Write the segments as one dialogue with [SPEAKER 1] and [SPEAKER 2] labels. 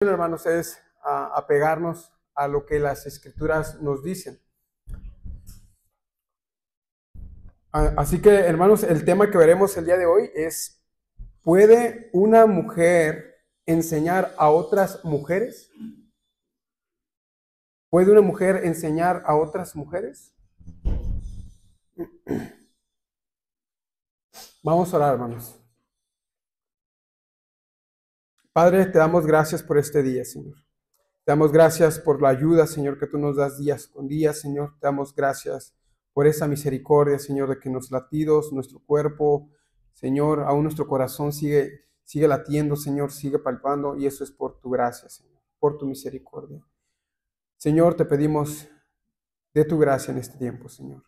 [SPEAKER 1] Hermanos, es apegarnos a lo que las escrituras nos dicen. Así que, hermanos, el tema que veremos el día de hoy es: ¿puede una mujer enseñar a otras mujeres? ¿Puede una mujer enseñar a otras mujeres? Vamos a orar, hermanos. Padre, te damos gracias por este día, Señor. Te damos gracias por la ayuda, Señor, que tú nos das días con días, Señor. Te damos gracias por esa misericordia, Señor, de que los latidos, nuestro cuerpo, Señor, aún nuestro corazón sigue latiendo, Señor, sigue palpando, y eso es por tu gracia, Señor, por tu misericordia. Señor, te pedimos de tu gracia en este tiempo, Señor.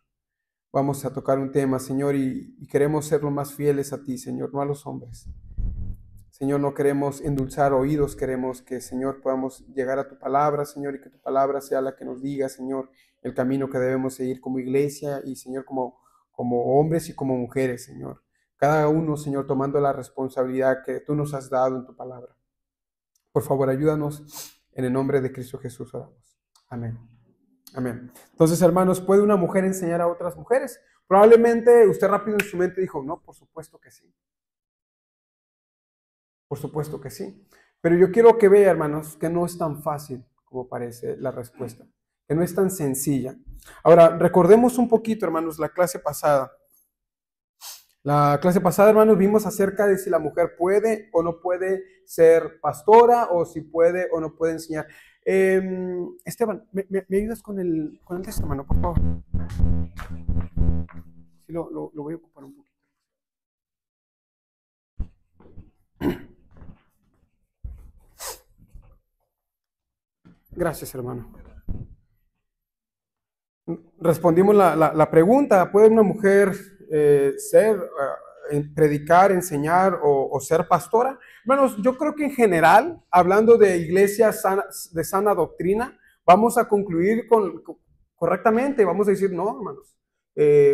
[SPEAKER 1] Vamos a tocar un tema, Señor, y queremos ser lo más fieles a ti, Señor, no a los hombres. Señor, no queremos endulzar oídos, queremos que, Señor, podamos llegar a tu palabra, Señor, y que tu palabra sea la que nos diga, Señor, el camino que debemos seguir como iglesia y, Señor, como hombres y como mujeres, Señor. Cada uno, Señor, tomando la responsabilidad que tú nos has dado en tu palabra. Por favor, ayúdanos, en el nombre de Cristo Jesús oramos. Amén. Amén. Entonces, hermanos, ¿puede una mujer enseñar a otras mujeres? Probablemente usted rápido en su mente dijo, no, por supuesto que sí. Por supuesto que sí. Pero yo quiero que vea, hermanos, que no es tan fácil como parece la respuesta, que no es tan sencilla. Ahora, recordemos un poquito, hermanos, la clase pasada. La clase pasada, hermanos, vimos acerca de si la mujer puede o no puede ser pastora, o si puede o no puede enseñar. Esteban, ¿me ayudas con el texto, hermano, por favor? Sí, lo voy a ocupar un poquito. Gracias, hermano. Respondimos la pregunta: ¿puede una mujer predicar, enseñar o ser pastora? Hermanos, yo creo que en general, hablando de iglesias de sana doctrina, vamos a concluir correctamente. Vamos a decir, no, hermanos,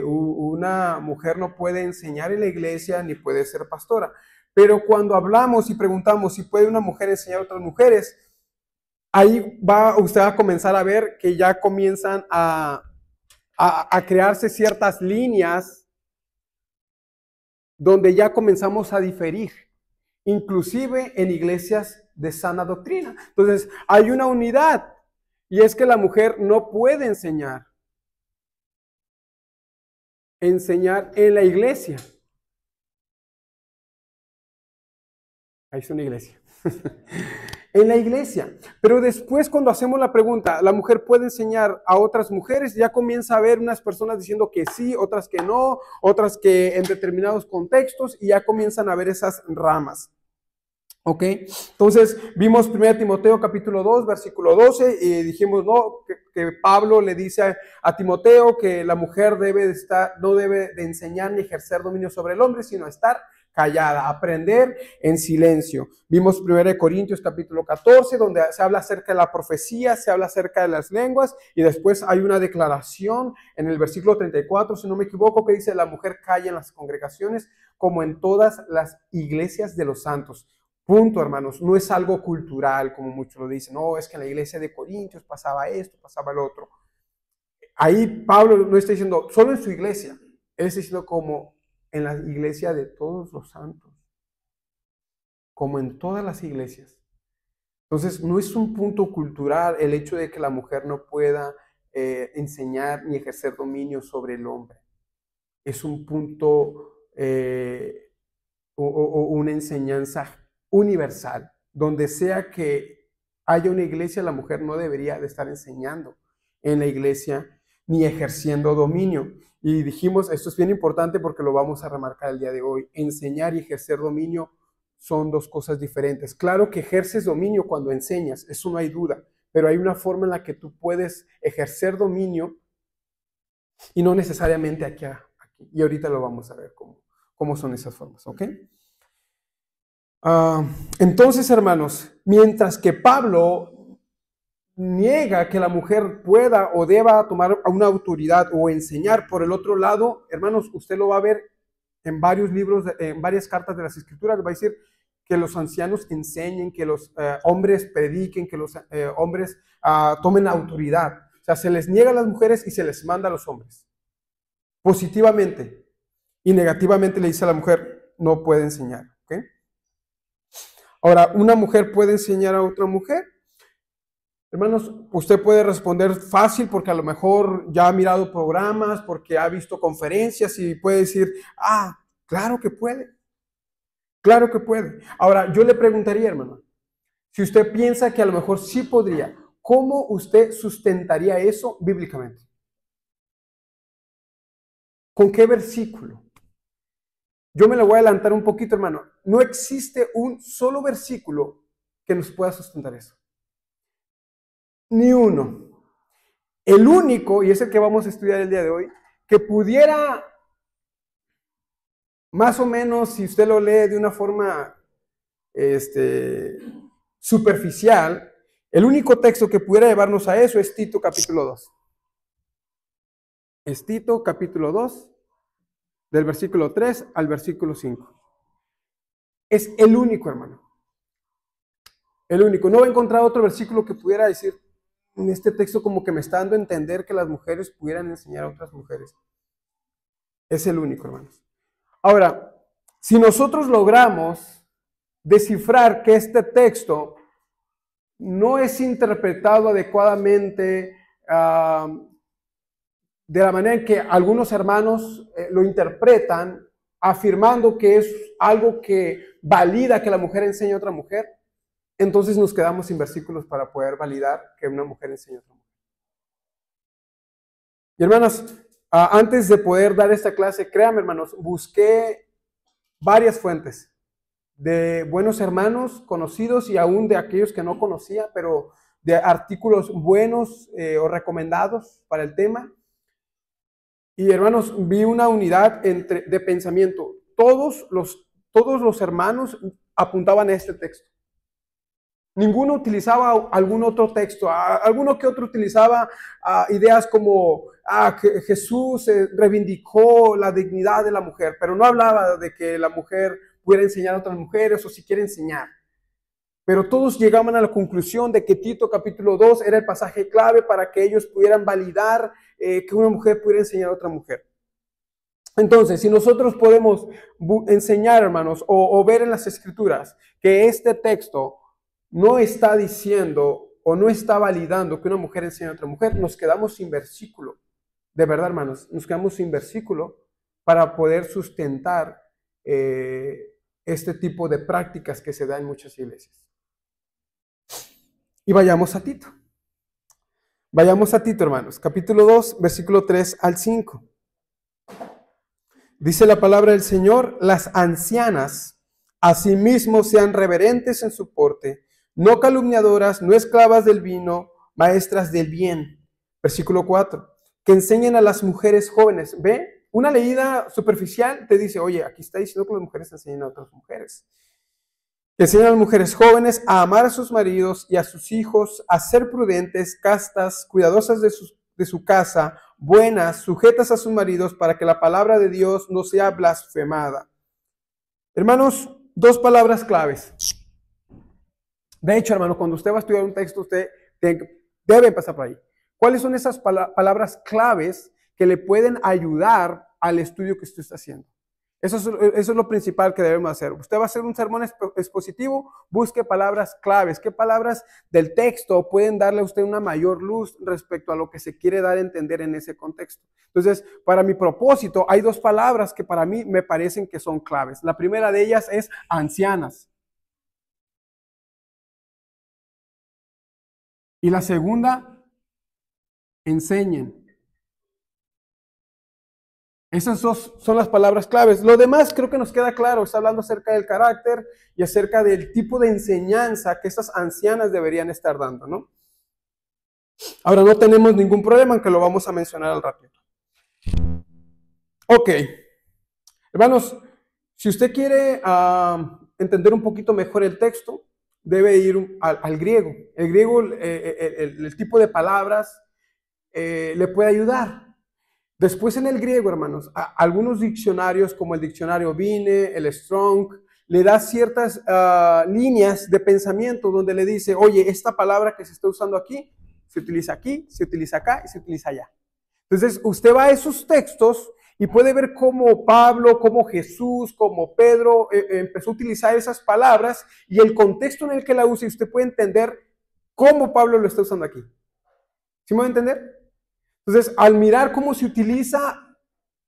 [SPEAKER 1] una mujer no puede enseñar en la iglesia ni puede ser pastora. Pero cuando hablamos y preguntamos si puede una mujer enseñar a otras mujeres, ahí va usted a comenzar a ver que ya comienzan a crearse ciertas líneas donde ya comenzamos a diferir, inclusive en iglesias de sana doctrina. Entonces, hay una unidad, y es que la mujer no puede enseñar en la iglesia. Ahí es una iglesia. En la iglesia. Pero después, cuando hacemos la pregunta, ¿la mujer puede enseñar a otras mujeres? Ya comienza a haber unas personas diciendo que sí, otras que no, otras que en determinados contextos, y ya comienzan a ver esas ramas. ¿Ok? Entonces, vimos 1 Timoteo capítulo 2, versículo 12, y dijimos, no, que Pablo le dice a Timoteo que la mujer no debe de enseñar ni ejercer dominio sobre el hombre, sino estar callada, aprender en silencio. Vimos 1 Corintios capítulo 14, donde se habla acerca de la profecía, se habla acerca de las lenguas, y después hay una declaración en el versículo 34, si no me equivoco, que dice: la mujer calla en las congregaciones como en todas las iglesias de los santos. Punto, hermanos. No es algo cultural, como muchos lo dicen. No, es que en la iglesia de Corintios pasaba esto, pasaba el otro. Ahí Pablo no está diciendo solo en su iglesia, él está diciendo como en la iglesia de todos los santos, como en todas las iglesias. Entonces, no es un punto cultural el hecho de que la mujer no pueda enseñar ni ejercer dominio sobre el hombre. Es un punto o una enseñanza universal. Donde sea que haya una iglesia, la mujer no debería de estar enseñando en la iglesia ni ejerciendo dominio. Y dijimos, esto es bien importante porque lo vamos a remarcar el día de hoy: enseñar y ejercer dominio son dos cosas diferentes. Claro que ejerces dominio cuando enseñas, eso no hay duda, pero hay una forma en la que tú puedes ejercer dominio y no necesariamente aquí. Y ahorita lo vamos a ver cómo son esas formas, ¿ok? Entonces, hermanos, mientras que Pablo niega que la mujer pueda o deba tomar una autoridad o enseñar, por el otro lado, hermanos, usted lo va a ver en varios libros, en varias cartas de las Escrituras, va a decir que los ancianos enseñen, que los hombres prediquen, que los hombres tomen autoridad. O sea, se les niega a las mujeres y se les manda a los hombres. Positivamente. Y negativamente le dice a la mujer, no puede enseñar. ¿Okay? Ahora, ¿una mujer puede enseñar a otra mujer? Hermanos, usted puede responder fácil porque a lo mejor ya ha mirado programas, porque ha visto conferencias y puede decir, claro que puede. Claro que puede. Ahora, yo le preguntaría, hermano, si usted piensa que a lo mejor sí podría, ¿cómo usted sustentaría eso bíblicamente? ¿Con qué versículo? Yo me lo voy a adelantar un poquito, hermano. No existe un solo versículo que nos pueda sustentar eso. Ni uno. El único, y es el que vamos a estudiar el día de hoy, que pudiera, más o menos, si usted lo lee de una forma superficial, el único texto que pudiera llevarnos a eso es Tito capítulo 2. Es Tito capítulo 2, del versículo 3 al versículo 5. Es el único, hermano. El único. No he encontrado otro versículo que pudiera decir, en este texto como que me está dando a entender que las mujeres pudieran enseñar a otras mujeres. Es el único, hermanos. Ahora, si nosotros logramos descifrar que este texto no es interpretado adecuadamente de la manera en que algunos hermanos lo interpretan, afirmando que es algo que valida que la mujer enseñe a otra mujer, entonces nos quedamos sin versículos para poder validar que una mujer enseñe a otra mujer. Y hermanas, antes de poder dar esta clase, créanme, hermanos, busqué varias fuentes de buenos hermanos conocidos y aún de aquellos que no conocía, pero de artículos buenos o recomendados para el tema. Y hermanos, vi una unidad de pensamiento. Todos los hermanos apuntaban a este texto. Ninguno utilizaba algún otro texto. Alguno que otro utilizaba ideas como que Jesús reivindicó la dignidad de la mujer, pero no hablaba de que la mujer pudiera enseñar a otras mujeres o si quiere enseñar. Pero todos llegaban a la conclusión de que Tito capítulo 2 era el pasaje clave para que ellos pudieran validar que una mujer pudiera enseñar a otra mujer. Entonces, si nosotros podemos enseñar, hermanos, o ver en las Escrituras que este texto no está diciendo o no está validando que una mujer enseñe a otra mujer, nos quedamos sin versículo. De verdad, hermanos, nos quedamos sin versículo para poder sustentar este tipo de prácticas que se dan en muchas iglesias. Y vayamos a Tito. Vayamos a Tito, hermanos, capítulo 2, versículo 3 al 5. Dice la palabra del Señor: las ancianas asimismo sean reverentes en su porte, no calumniadoras, no esclavas del vino, maestras del bien. Versículo 4. Que enseñen a las mujeres jóvenes. ¿Ve? Una leída superficial te dice, oye, aquí está diciendo que las mujeres enseñan a otras mujeres. Que enseñan a las mujeres jóvenes a amar a sus maridos y a sus hijos, a ser prudentes, castas, cuidadosas de su casa, buenas, sujetas a sus maridos, para que la palabra de Dios no sea blasfemada. Hermanos, dos palabras claves. De hecho, hermano, cuando usted va a estudiar un texto, usted debe empezar por ahí. ¿Cuáles son esas palabras claves que le pueden ayudar al estudio que usted está haciendo? Eso es lo principal que debemos hacer. Usted va a hacer un sermón expositivo, busque palabras claves. ¿Qué palabras del texto pueden darle a usted una mayor luz respecto a lo que se quiere dar a entender en ese contexto? Entonces, para mi propósito, hay dos palabras que para mí me parecen que son claves. La primera de ellas es ancianas. Y la segunda, enseñen. Esas dos son las palabras claves. Lo demás creo que nos queda claro. Está hablando acerca del carácter y acerca del tipo de enseñanza que estas ancianas deberían estar dando, ¿no? Ahora, no tenemos ningún problema, aunque lo vamos a mencionar al ratito. Ok. Hermanos, si usted quiere entender un poquito mejor el texto, debe ir al griego. El griego, el tipo de palabras le puede ayudar. Después en el griego, hermanos, algunos diccionarios como el diccionario Vine, el Strong, le da ciertas líneas de pensamiento donde le dice, oye, esta palabra que se está usando aquí, se utiliza aquí, se utiliza acá y se utiliza allá. Entonces, usted va a esos textos y puede ver cómo Pablo, cómo Jesús, cómo Pedro empezó a utilizar esas palabras y el contexto en el que la usa, y usted puede entender cómo Pablo lo está usando aquí. ¿Sí me va a entender? Entonces, al mirar cómo se utiliza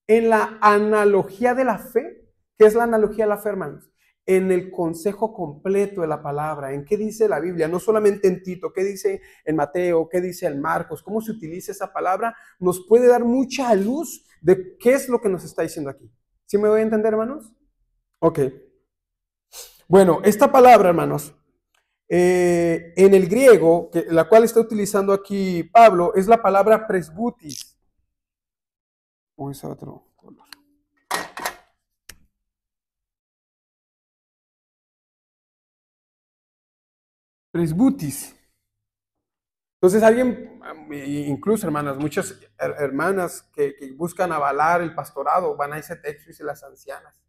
[SPEAKER 1] en la analogía de la fe, ¿qué es la analogía de la fe, hermanos? En el consejo completo de la palabra, en qué dice la Biblia, no solamente en Tito, qué dice en Mateo, qué dice en Marcos, cómo se utiliza esa palabra, nos puede dar mucha luz de qué es lo que nos está diciendo aquí. ¿Sí me voy a entender, hermanos? Ok. Bueno, esta palabra, hermanos, en el griego, la cual está utilizando aquí Pablo, es la palabra presbutis. O es otro color. Presbutis. Entonces alguien, incluso hermanas, muchas hermanas que buscan avalar el pastorado, van a ese texto y dicen las ancianas.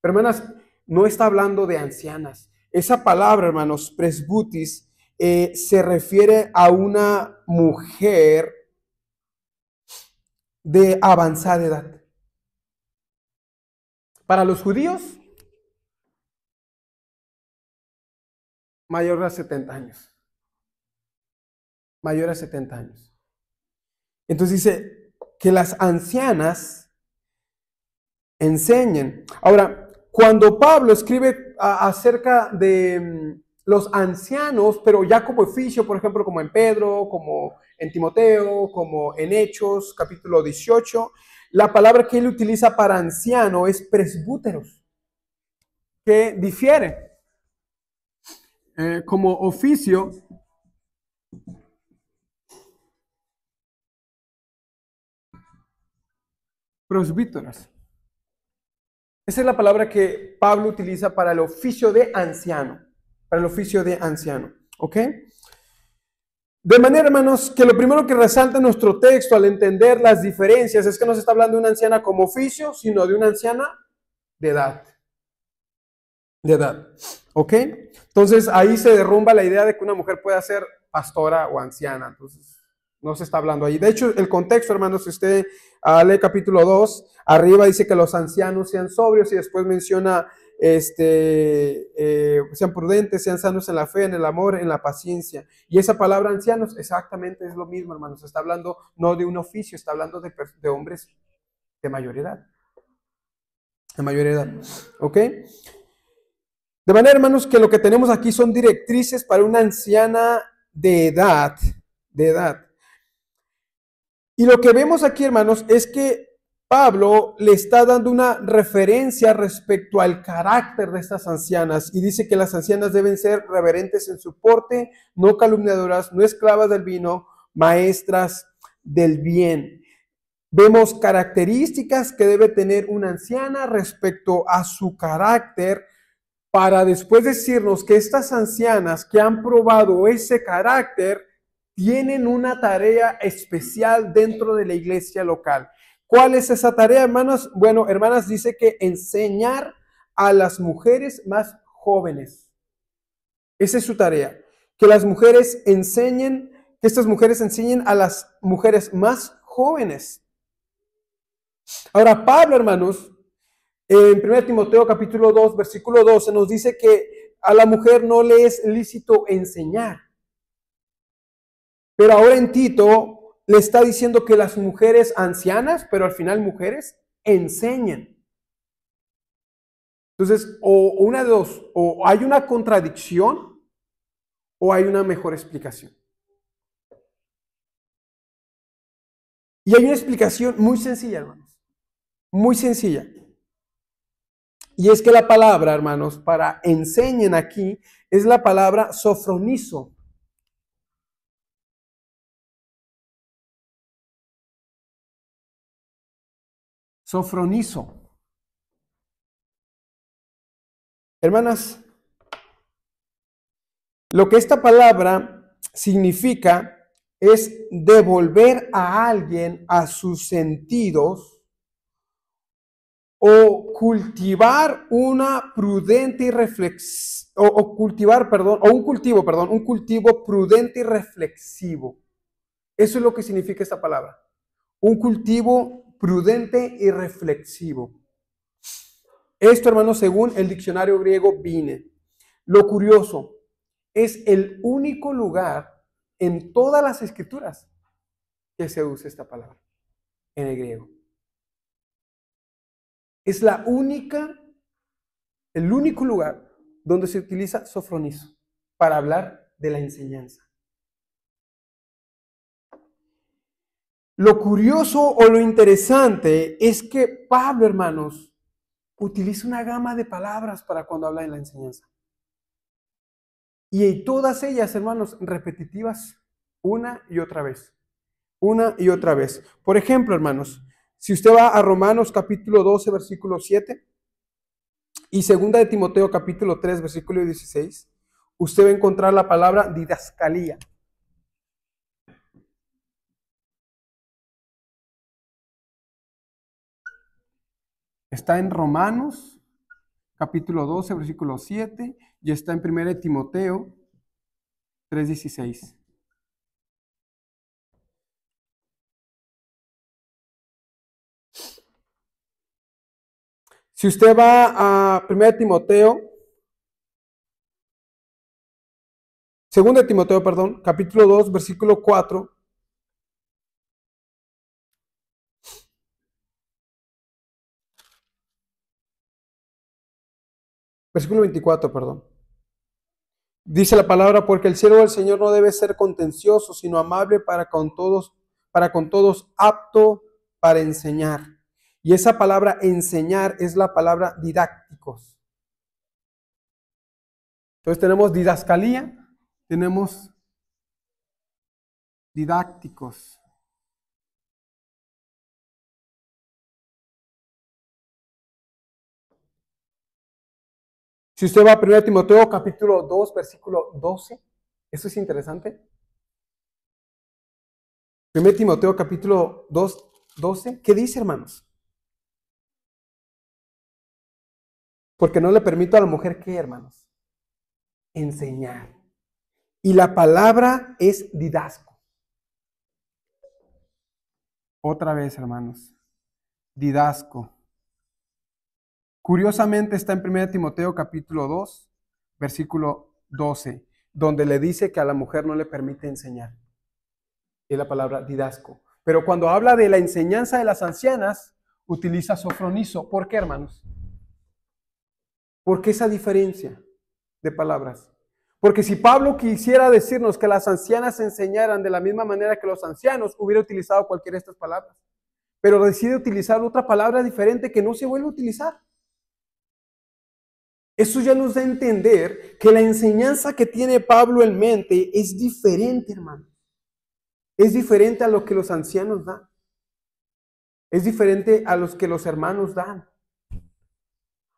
[SPEAKER 1] Pero hermanas, no está hablando de ancianas. Esa palabra, hermanos, presbutis, se refiere a una mujer de avanzada edad. Para los judíos, mayor a 70 años. Mayor a 70 años. Entonces dice que las ancianas enseñen. Ahora, cuando Pablo escribe acerca de los ancianos, pero ya como oficio, por ejemplo, como en Pedro, como en Timoteo, como en Hechos, capítulo 18, la palabra que él utiliza para anciano es presbúteros, que difiere como oficio. Presbíteros. Esa es la palabra que Pablo utiliza para el oficio de anciano. Para el oficio de anciano. ¿Ok? De manera, hermanos, que lo primero que resalta en nuestro texto al entender las diferencias es que no se está hablando de una anciana como oficio, sino de una anciana de edad. De edad. ¿Ok? Entonces ahí se derrumba la idea de que una mujer pueda ser pastora o anciana. Entonces no se está hablando ahí. De hecho, el contexto, hermanos, si usted lee capítulo 2, arriba dice que los ancianos sean sobrios y después menciona sean prudentes, sean sanos en la fe, en el amor, en la paciencia. Y esa palabra ancianos exactamente es lo mismo, hermanos. Está hablando no de un oficio, está hablando de hombres de mayor edad. De mayor edad. ¿Ok? De manera, hermanos, que lo que tenemos aquí son directrices para una anciana de edad. De edad. Y lo que vemos aquí, hermanos, es que Pablo le está dando una referencia respecto al carácter de estas ancianas y dice que las ancianas deben ser reverentes en su porte, no calumniadoras, no esclavas del vino, maestras del bien. Vemos características que debe tener una anciana respecto a su carácter para después decirnos que estas ancianas que han probado ese carácter tienen una tarea especial dentro de la iglesia local. ¿Cuál es esa tarea, hermanos? Bueno, hermanas, dice que enseñar a las mujeres más jóvenes. Esa es su tarea. Que las mujeres enseñen, que estas mujeres enseñen a las mujeres más jóvenes. Ahora, Pablo, hermanos, en 1 Timoteo capítulo 2, versículo 12, nos dice que a la mujer no le es lícito enseñar. Pero ahora en Tito le está diciendo que las mujeres ancianas, pero al final mujeres, enseñen. Entonces, o una de dos, o hay una contradicción o hay una mejor explicación. Y hay una explicación muy sencilla, hermanos. Muy sencilla. Y es que la palabra, hermanos, para enseñen aquí, es la palabra sofronizo. Sofronizo. Hermanas, lo que esta palabra significa es devolver a alguien a sus sentidos o cultivar una prudente y o cultivar, perdón, o un cultivo prudente y reflexivo. Eso es lo que significa esta palabra. Un cultivo prudente y reflexivo. Esto, hermanos, según el diccionario griego Vine. Lo curioso, es el único lugar en todas las escrituras que se usa esta palabra en el griego. Es el único lugar donde se utiliza sofronizo para hablar de la enseñanza. Lo curioso o lo interesante es que Pablo, hermanos, utiliza una gama de palabras para cuando habla de la enseñanza. Y todas ellas, hermanos, repetitivas una y otra vez. Una y otra vez. Por ejemplo, hermanos, si usted va a Romanos capítulo 12, versículo 7 y segunda de Timoteo capítulo 3, versículo 16, usted va a encontrar la palabra didascalía. Está en Romanos capítulo 12, versículo 7 y está en primera de Timoteo 3, 16. Si usted va a 1 Timoteo, 2 Timoteo, perdón, capítulo 2, versículo 4. Versículo 24, perdón. Dice la palabra, porque el siervo del Señor no debe ser contencioso, sino amable para con todos apto para enseñar. Y esa palabra enseñar es la palabra didácticos. Entonces tenemos didascalía, tenemos didácticos. Si usted va a 1 Timoteo capítulo 2, versículo 12, eso es interesante. 1 Timoteo capítulo 2, 12, ¿qué dice, hermanos? Porque no le permito a la mujer, ¿qué, hermanos? Enseñar. Y la palabra es didasco. Otra vez, hermanos. Didasco. Curiosamente está en 1 Timoteo capítulo 2, versículo 12, donde le dice que a la mujer no le permite enseñar. Es la palabra didasco. Pero cuando habla de la enseñanza de las ancianas, utiliza sofronizo. ¿Por qué, hermanos? ¿Por qué esa diferencia de palabras? Porque si Pablo quisiera decirnos que las ancianas enseñaran de la misma manera que los ancianos, hubiera utilizado cualquiera de estas palabras. Pero decide utilizar otra palabra diferente que no se vuelve a utilizar. Eso ya nos da a entender que la enseñanza que tiene Pablo en mente es diferente, hermano. Es diferente a lo que los ancianos dan. Es diferente a los que los hermanos dan.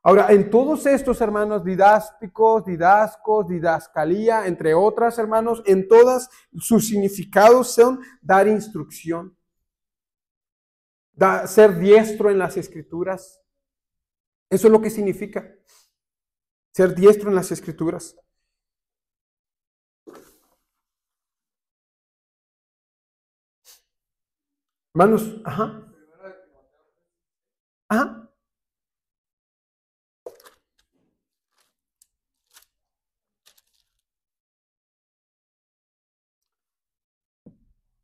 [SPEAKER 1] Ahora, en todos estos, hermanos, didácticos, didascos, didascalía, entre otras, hermanos, en todas sus significados son dar instrucción, ser diestro en las escrituras. Eso es lo que significa ser diestro en las escrituras. Hermanos, ajá. Ajá.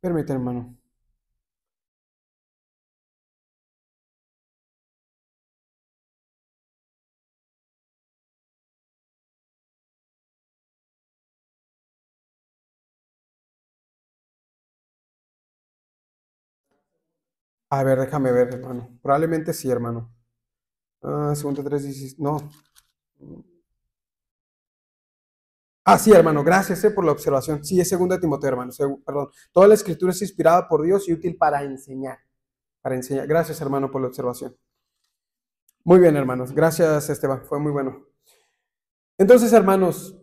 [SPEAKER 1] Permítame, hermano. A ver, déjame ver, hermano. Probablemente sí, hermano. Segunda 3:16. No. Sí, hermano, gracias por la observación. Sí, es segunda Timoteo, hermano. Perdón. Toda la escritura es inspirada por Dios y útil para enseñar. Para enseñar. Gracias, hermano, por la observación. Muy bien, hermanos. Gracias, Esteban. Fue muy bueno. Entonces, hermanos,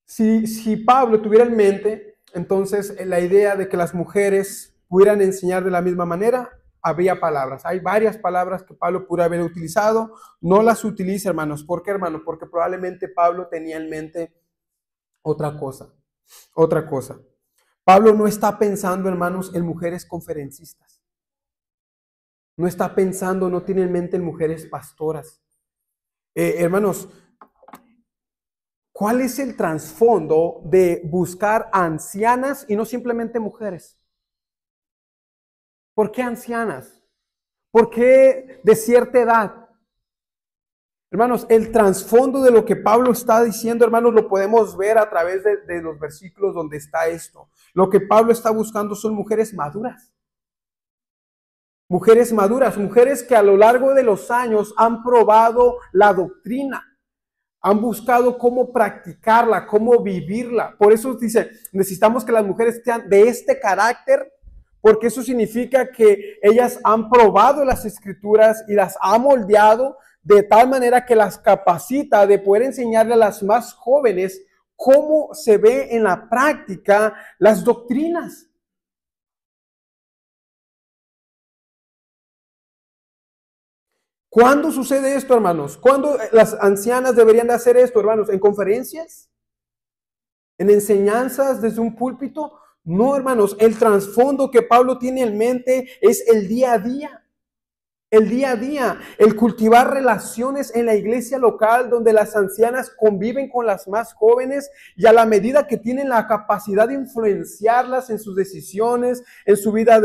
[SPEAKER 1] si Pablo tuviera en mente, entonces, la idea de que las mujeres pudieran enseñar de la misma manera, había palabras. Hay varias palabras que Pablo pudo haber utilizado. No las utiliza, hermanos. ¿Por qué, hermanos? Porque probablemente Pablo tenía en mente otra cosa. Otra cosa. Pablo no está pensando, hermanos, en mujeres conferencistas. No está pensando, no tiene en mente en mujeres pastoras. Hermanos, ¿cuál es el trasfondo de buscar ancianas y no simplemente mujeres? ¿Por qué ancianas? ¿Por qué de cierta edad? Hermanos, el trasfondo de lo que Pablo está diciendo, hermanos, lo podemos ver a través de los versículos donde está esto. Lo que Pablo está buscando son mujeres maduras. Mujeres maduras, mujeres que a lo largo de los años han probado la doctrina, han buscado cómo practicarla, cómo vivirla. Por eso dice, necesitamos que las mujeres sean de este carácter, porque eso significa que ellas han probado las escrituras y las ha moldeado de tal manera que las capacita de poder enseñarle a las más jóvenes cómo se ve en la práctica las doctrinas. ¿Cuándo sucede esto, hermanos? ¿Cuándo las ancianas deberían de hacer esto, hermanos? ¿En conferencias? ¿En enseñanzas desde un púlpito? No, hermanos, el trasfondo que Pablo tiene en mente es el día a día. El día a día, el cultivar relaciones en la iglesia local donde las ancianas conviven con las más jóvenes y a la medida que tienen la capacidad de influenciarlas en sus decisiones, en su vida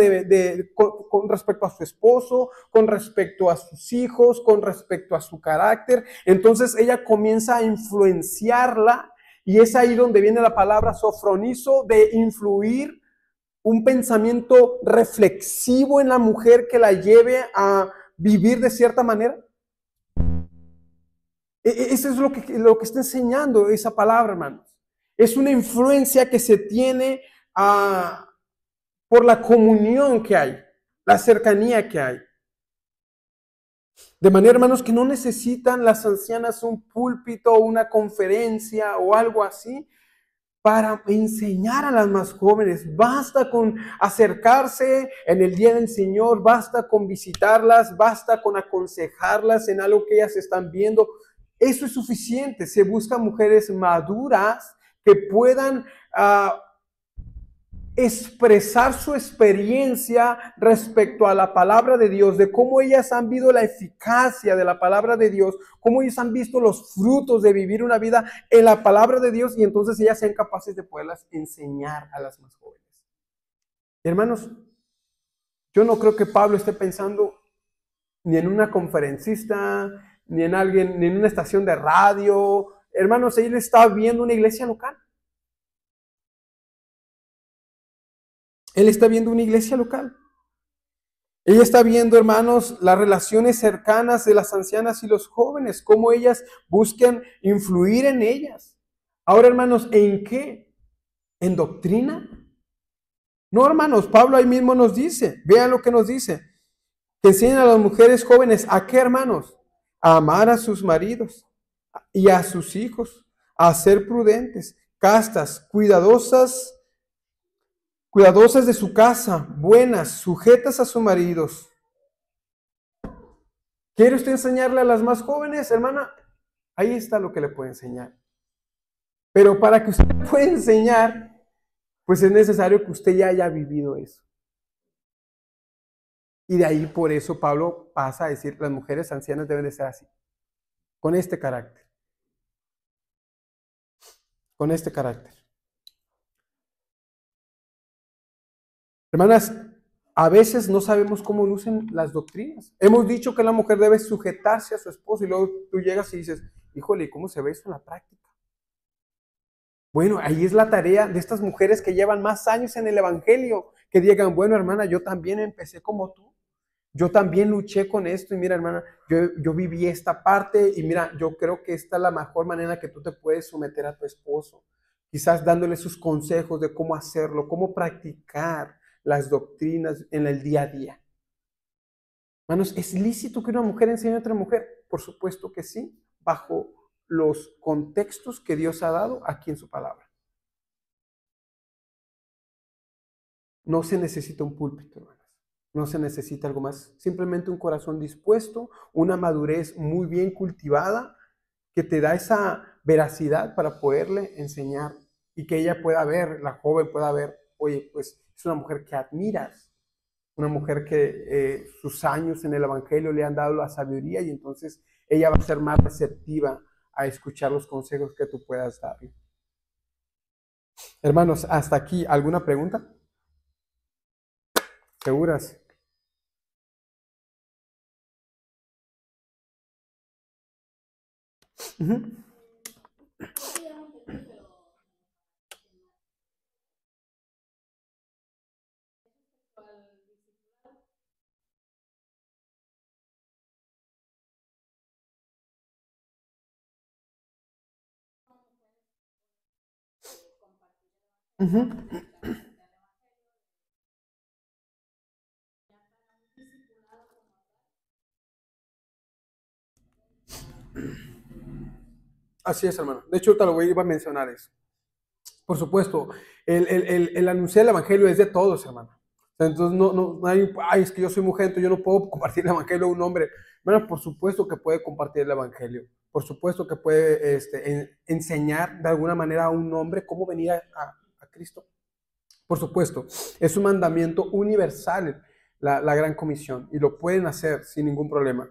[SPEAKER 1] con respecto a su esposo, con respecto a sus hijos, con respecto a su carácter, entonces ella comienza a influenciarla y es ahí donde viene la palabra sofronizo, de influir un pensamiento reflexivo en la mujer que la lleve a vivir de cierta manera. Eso es lo que está enseñando esa palabra, hermanos. Es una influencia que se tiene por la comunión que hay, la cercanía que hay. De manera, hermanos, que no necesitan las ancianas un púlpito, una conferencia o algo así para enseñar a las más jóvenes. Basta con acercarse en el día del Señor, basta con visitarlas, basta con aconsejarlas en algo que ellas están viendo. Eso es suficiente. Se buscan mujeres maduras que puedan expresar su experiencia respecto a la palabra de Dios, de cómo ellas han visto la eficacia de la palabra de Dios, cómo ellas han visto los frutos de vivir una vida en la palabra de Dios y entonces ellas sean capaces de poderlas enseñar a las más jóvenes. Hermanos, yo no creo que Pablo esté pensando ni en una conferencista, ni en alguien, ni en una estación de radio. Hermanos, él está viendo una iglesia local. Él está viendo una iglesia local. Ella está viendo, hermanos, las relaciones cercanas de las ancianas y los jóvenes, cómo ellas buscan influir en ellas. Ahora, hermanos, ¿en qué? ¿En doctrina? No, hermanos, Pablo ahí mismo nos dice, vean lo que nos dice, que enseñan a las mujeres jóvenes, ¿a qué, hermanos? A amar a sus maridos y a sus hijos, a ser prudentes, castas, cuidadosas de su casa, buenas, sujetas a sus maridos. ¿Quiere usted enseñarle a las más jóvenes, hermana? Ahí está lo que le puede enseñar. Pero para que usted pueda enseñar, pues es necesario que usted ya haya vivido eso. Y de ahí por eso Pablo pasa a decir, las mujeres ancianas deben de ser así, con este carácter. Con este carácter. Hermanas, a veces no sabemos cómo lucen las doctrinas. Hemos dicho que la mujer debe sujetarse a su esposo y luego tú llegas y dices, híjole, ¿cómo se ve eso en la práctica? Bueno, ahí es la tarea de estas mujeres que llevan más años en el evangelio, que digan, bueno, hermana, yo también empecé como tú. Yo también luché con esto y mira, hermana, yo viví esta parte y mira, yo creo que esta es la mejor manera que tú te puedes someter a tu esposo. Quizás dándole sus consejos de cómo hacerlo, cómo practicar las doctrinas en el día a día. Hermanos, ¿es lícito que una mujer enseñe a otra mujer? Por supuesto que sí, bajo los contextos que Dios ha dado aquí en su palabra. No se necesita un púlpito, hermanos. No se necesita algo más, simplemente un corazón dispuesto, una madurez muy bien cultivada que te da esa veracidad para poderle enseñar y que ella pueda ver, la joven pueda ver, oye, pues es una mujer que admiras, una mujer que sus años en el Evangelio le han dado la sabiduría y entonces ella va a ser más receptiva a escuchar los consejos que tú puedas darle. Hermanos, hasta aquí, ¿alguna pregunta? ¿Seguras? Uh -huh. Uh -huh. Así es, hermano. De hecho, te lo iba a mencionar eso. Por supuesto, el anunciar el evangelio es de todos, hermano. Entonces, no hay, ay, es que yo soy mujer, entonces yo no puedo compartir el evangelio a un hombre. Bueno, por supuesto que puede compartir el evangelio. Por supuesto que puede enseñar de alguna manera a un hombre cómo venir a Cristo. Por supuesto, es un mandamiento universal la gran comisión y lo pueden hacer sin ningún problema.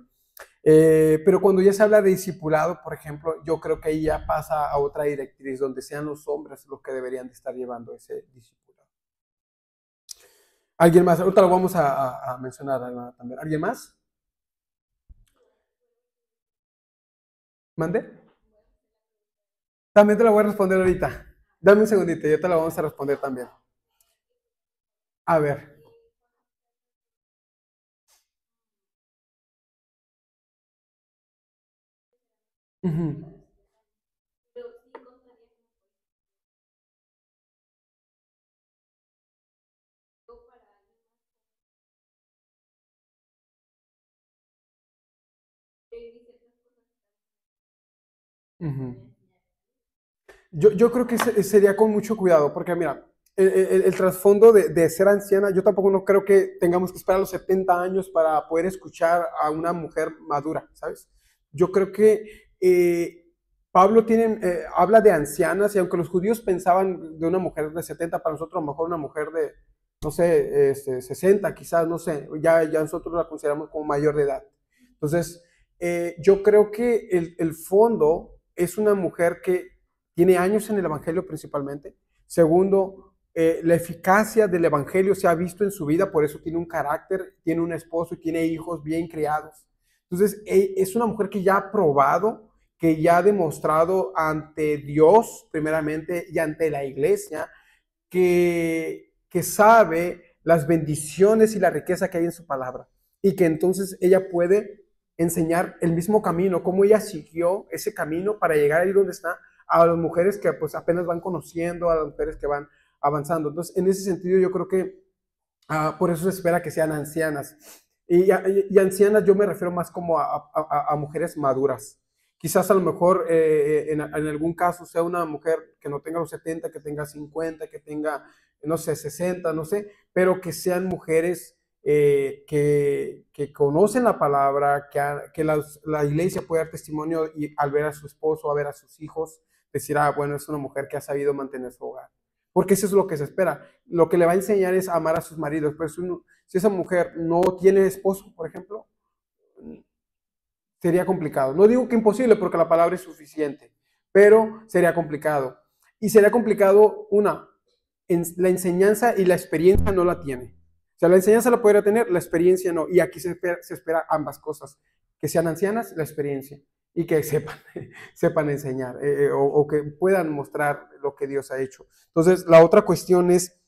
[SPEAKER 1] Pero cuando ya se habla de discipulado, por ejemplo, yo creo que ahí ya pasa a otra directriz donde sean los hombres los que deberían de estar llevando ese discipulado. ¿Alguien más? Ahorita lo vamos a mencionar también. ¿Alguien más? ¿Mande? También te lo voy a responder ahorita. Dame un segundito, yo te lo vamos a responder también. A ver. Uh -huh. Uh -huh. Yo creo que sería con mucho cuidado, porque mira, el trasfondo de ser anciana, yo tampoco no creo que tengamos que esperar los 70 años para poder escuchar a una mujer madura, ¿sabes? Yo creo que Pablo habla de ancianas y aunque los judíos pensaban de una mujer de 70, para nosotros a lo mejor una mujer de, no sé, 60 quizás, no sé, ya nosotros la consideramos como mayor de edad. Entonces, yo creo que el fondo es una mujer que tiene años en el Evangelio principalmente. Segundo, la eficacia del Evangelio se ha visto en su vida, por eso tiene un carácter, tiene un esposo y tiene hijos bien criados. Entonces, es una mujer que ya ha probado, que ya ha demostrado ante Dios, primeramente, y ante la iglesia, que sabe las bendiciones y la riqueza que hay en su palabra. Y que entonces ella puede enseñar el mismo camino, cómo ella siguió ese camino para llegar ahí donde está, a las mujeres que pues apenas van conociendo, a las mujeres que van avanzando. Entonces, en ese sentido, yo creo que por eso se espera que sean ancianas. Y ancianas yo me refiero más como a mujeres maduras. Quizás a lo mejor en algún caso sea una mujer que no tenga los 70, que tenga 50, que tenga, no sé, 60, no sé, pero que sean mujeres que conocen la palabra, que la iglesia puede dar testimonio y al ver a su esposo, a ver a sus hijos, decir, bueno, es una mujer que ha sabido mantener su hogar. Porque eso es lo que se espera. Lo que le va a enseñar es amar a sus maridos. Pero si esa mujer no tiene esposo, por ejemplo, sería complicado. No digo que imposible porque la palabra es suficiente, pero sería complicado. Y sería complicado, la enseñanza y la experiencia no la tiene. O sea, la enseñanza la podría tener, la experiencia no. Y aquí se espera ambas cosas. Que sean ancianas, la experiencia. Y que sepan enseñar o que puedan mostrar lo que Dios ha hecho. Entonces, la otra cuestión es,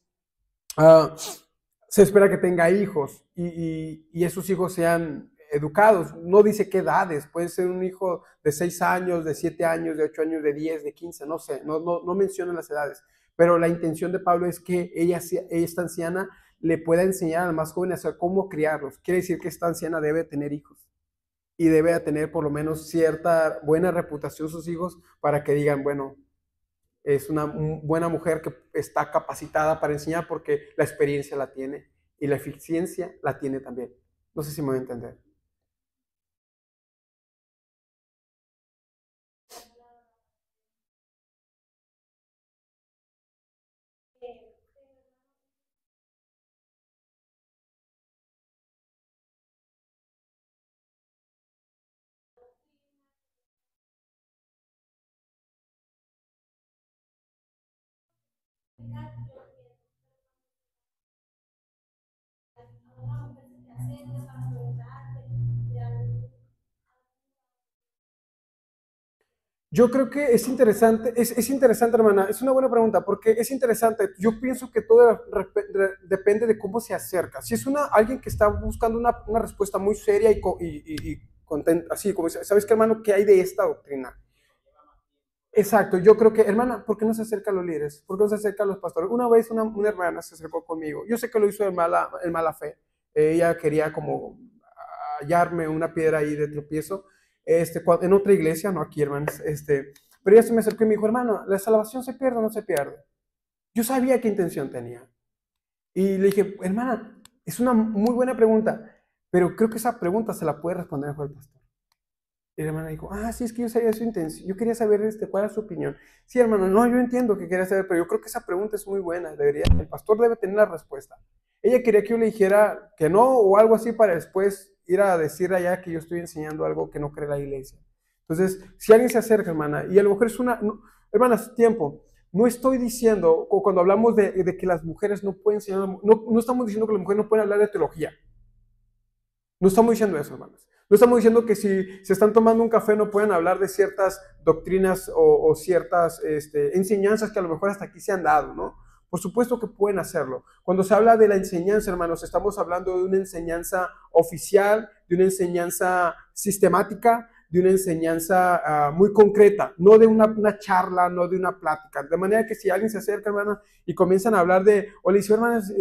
[SPEAKER 1] se espera que tenga hijos y esos hijos sean educados. No dice qué edades, puede ser un hijo de 6 años, de 7 años, de 8 años, de 10, de 15, no sé, no menciona las edades. Pero la intención de Pablo es que esta anciana le pueda enseñar al más joven a saber cómo criarlos. Quiere decir que esta anciana debe tener hijos y debe tener por lo menos cierta buena reputación sus hijos para que digan, bueno, es una buena mujer que está capacitada para enseñar porque la experiencia la tiene y la eficiencia la tiene también. No sé si me voy a entender. Yo creo que es interesante, es interesante, hermana, es una buena pregunta, porque es interesante. Yo pienso que todo depende de cómo se acerca. Si es alguien que está buscando una respuesta muy seria y contenta, así como, ¿sabes qué, hermano? ¿Qué hay de esta doctrina? Exacto, yo creo que, hermana, ¿por qué no se acerca a los líderes? ¿Por qué no se acerca a los pastores? Una vez una hermana se acercó conmigo. Yo sé que lo hizo en mala fe. Ella quería como hallarme una piedra ahí de tropiezo. En otra iglesia, no aquí, hermanos. Pero ella se me acercó y me dijo, hermano, ¿la salvación se pierde o no se pierde? Yo sabía qué intención tenía. Y le dije, hermana, es una muy buena pregunta, pero creo que esa pregunta se la puede responder mejor el pastor. Y la hermana dijo, sí, es que yo sabía su intención, yo quería saber cuál es su opinión. Sí, hermano, no, yo entiendo que quería saber, pero yo creo que esa pregunta es muy buena, el pastor debe tener la respuesta. Ella quería que yo le dijera que no o algo así para después ir a decir allá que yo estoy enseñando algo que no cree la iglesia. Entonces, si alguien se acerca, hermana, y a lo mejor es no, hermanas, tiempo, no estoy diciendo, cuando hablamos de que las mujeres no pueden enseñar, no estamos diciendo que las mujeres no pueden hablar de teología. No estamos diciendo eso, hermanos. No estamos diciendo que si se están tomando un café no pueden hablar de ciertas doctrinas o ciertas enseñanzas que a lo mejor hasta aquí se han dado, ¿no? Por supuesto que pueden hacerlo. Cuando se habla de la enseñanza, hermanos, estamos hablando de una enseñanza oficial, de una enseñanza sistemática, de una enseñanza muy concreta, no de una charla, no de una plática. De manera que si alguien se acerca, hermana, y comienzan a hablar o le dice, hermanas,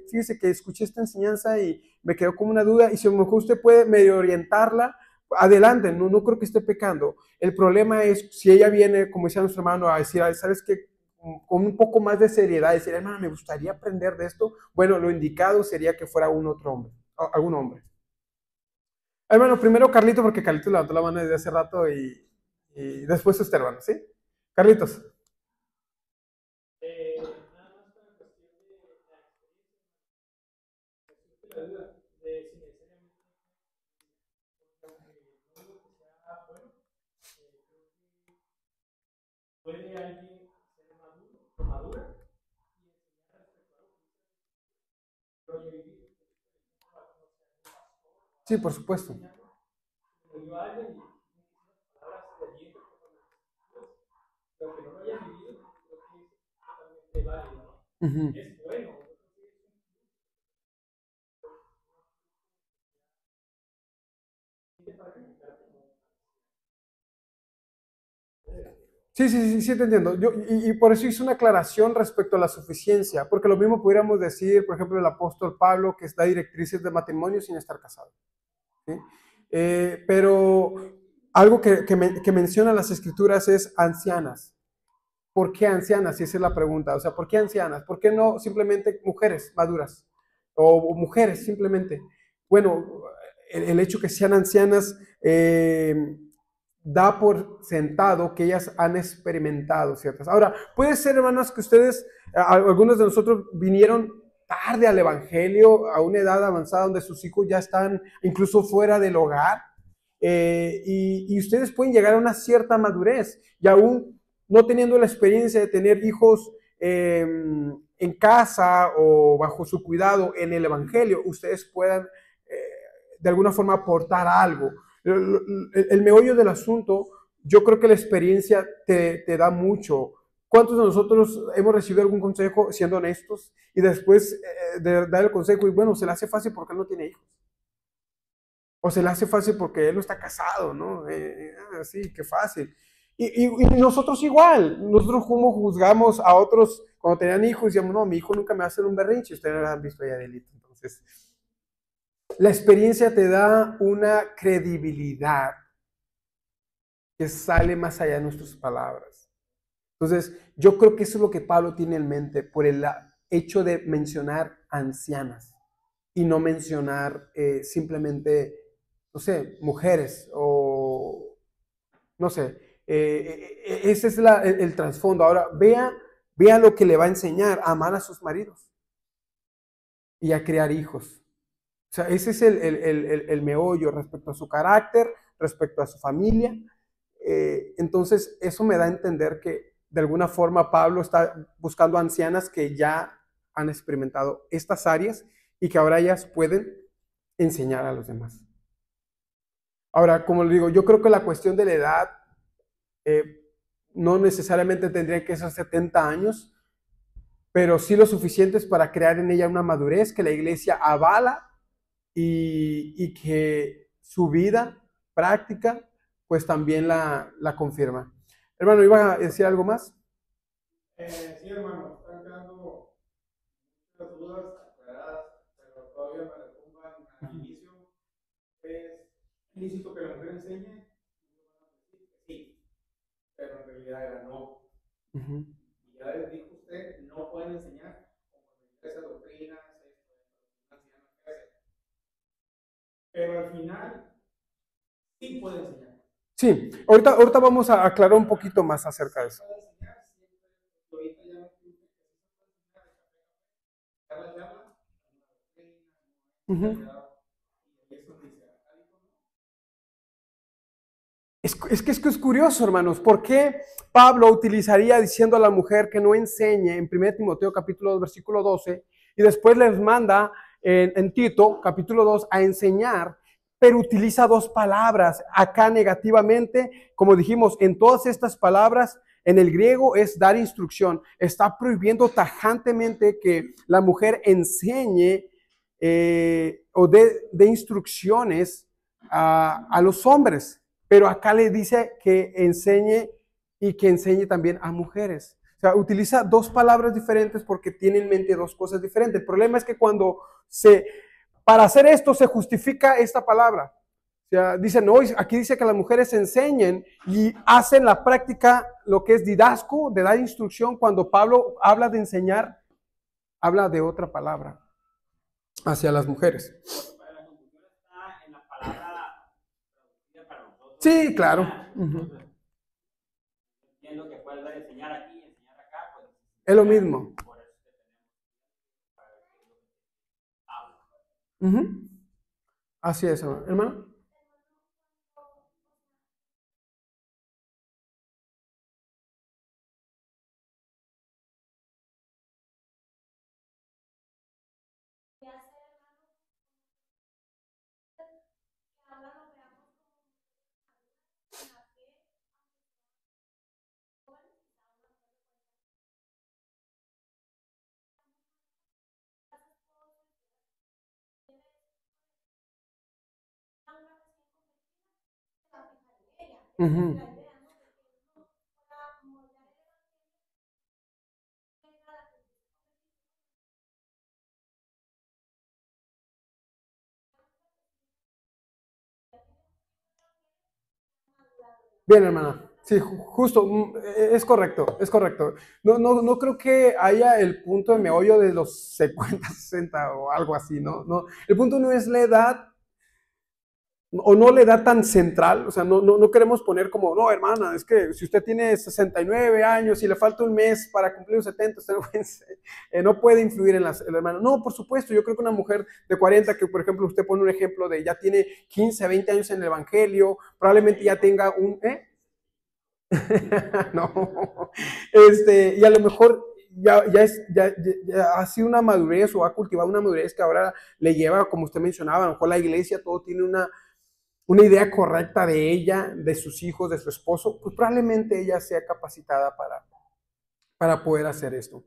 [SPEAKER 1] fíjese que escuché esta enseñanza y me quedó como una duda, y si a lo mejor usted puede medio orientarla, adelante, no creo que esté pecando. El problema es si ella viene, como decía nuestro hermano, a decir, ¿sabes qué? Con un poco más de seriedad, decir, hermano, me gustaría aprender de esto. Bueno, lo indicado sería que fuera un otro hombre, algún hombre. Hermano, primero Carlito, porque Carlitos levantó la mano desde hace rato y después usted, hermano, ¿sí? Carlitos. Sí, por supuesto. Ujú. Sí, sí, sí, sí, te entiendo. Y por eso hice una aclaración respecto a la suficiencia, porque lo mismo pudiéramos decir, por ejemplo, el apóstol Pablo, que da directrices de matrimonio sin estar casado. ¿Sí? Pero algo que menciona las escrituras es ancianas. ¿Por qué ancianas? Y esa es la pregunta. O sea, ¿por qué ancianas? ¿Por qué no simplemente mujeres maduras? O mujeres simplemente. Bueno, el hecho que sean ancianas da por sentado que ellas han experimentado ciertas. Ahora, puede ser, hermanos, que ustedes, algunos de nosotros vinieron tarde al Evangelio, a una edad avanzada donde sus hijos ya están incluso fuera del hogar, y ustedes pueden llegar a una cierta madurez y aún no teniendo la experiencia de tener hijos en casa o bajo su cuidado en el Evangelio, ustedes puedan de alguna forma aportar algo. El meollo del asunto, yo creo que la experiencia te da mucho. ¿Cuántos de nosotros hemos recibido algún consejo siendo honestos y después de dar el consejo y bueno, se le hace fácil porque él no tiene hijos? O se le hace fácil porque él no está casado, ¿no? Sí, qué fácil. Y nosotros igual, nosotros como juzgamos a otros cuando tenían hijos, decíamos, no, mi hijo nunca me va a hacer un berrinche, ustedes no han visto ya delito. Entonces, la experiencia te da una credibilidad que sale más allá de nuestras palabras. Entonces, yo creo que eso es lo que Pablo tiene en mente por el hecho de mencionar ancianas. y no mencionar simplemente, no sé, mujeres o, no sé, ese es el trasfondo. Ahora, vea lo que le va a enseñar, a amar a sus maridos y a crear hijos. O sea, ese es el meollo respecto a su carácter, respecto a su familia. Entonces, eso me da a entender que de alguna forma Pablo está buscando ancianas que ya han experimentado estas áreas y que ahora ellas pueden enseñar a los demás. Ahora, como le digo, yo creo que la cuestión de la edad eh, no necesariamente tendría que ser 70 años, pero sí lo suficientes para crear en ella una madurez que la iglesia avala y que su vida práctica pues también la confirma. Hermano, ¿iba a decir algo más?
[SPEAKER 2] Sí, hermano, están quedando muchas dudas aclaradas, pero todavía me retumban al inicio. Es lícito que la mujer enseñe, sí, pero en realidad era no.
[SPEAKER 1] Uh -huh.
[SPEAKER 2] Y ya les dijo usted, no pueden enseñar como esa doctrina, pero al final sí pueden enseñar.
[SPEAKER 1] Sí, ahorita vamos a aclarar un poquito más acerca de eso.
[SPEAKER 2] Ahorita ya no tiene que la llama,
[SPEAKER 1] Uh -huh. Es que es curioso, hermanos, ¿por qué Pablo utilizaría diciendo a la mujer que no enseñe en 1 Timoteo capítulo 2, versículo 12, y después les manda en Tito capítulo 2 a enseñar, pero utiliza dos palabras acá negativamente? Como dijimos, en todas estas palabras, en el griego es dar instrucción. Está prohibiendo tajantemente que la mujer enseñe o dé instrucciones a los hombres. Pero acá le dice que enseñe y que enseñe también a mujeres. O sea, utiliza dos palabras diferentes porque tiene en mente dos cosas diferentes. El problema es que para hacer esto se justifica esta palabra. O sea, dicen, no, aquí dice que las mujeres enseñen y hacen la práctica lo que es didasco, de dar instrucción. Cuando Pablo habla de enseñar, habla de otra palabra hacia las mujeres. Sí, claro. Es lo mismo. Así es, hermano. Bien, hermana. Sí, justo, es correcto, es correcto. No creo que haya el punto de meollo de los 50, 60 o algo así, ¿no? El punto no es la edad o no la edad tan central, o sea, no queremos poner como, no, hermana, es que si usted tiene 69 años y le falta un mes para cumplir los 70, usted no puede influir en la hermana. No, por supuesto, yo creo que una mujer de 40, que por ejemplo usted pone un ejemplo de ya tiene 15, 20 años en el evangelio, probablemente ya tenga no, y a lo mejor ya ha sido una madurez o ha cultivado una madurez que ahora le lleva, como usted mencionaba, a lo mejor la iglesia todo tiene una idea correcta de ella, de sus hijos, de su esposo, pues probablemente ella sea capacitada para poder hacer esto,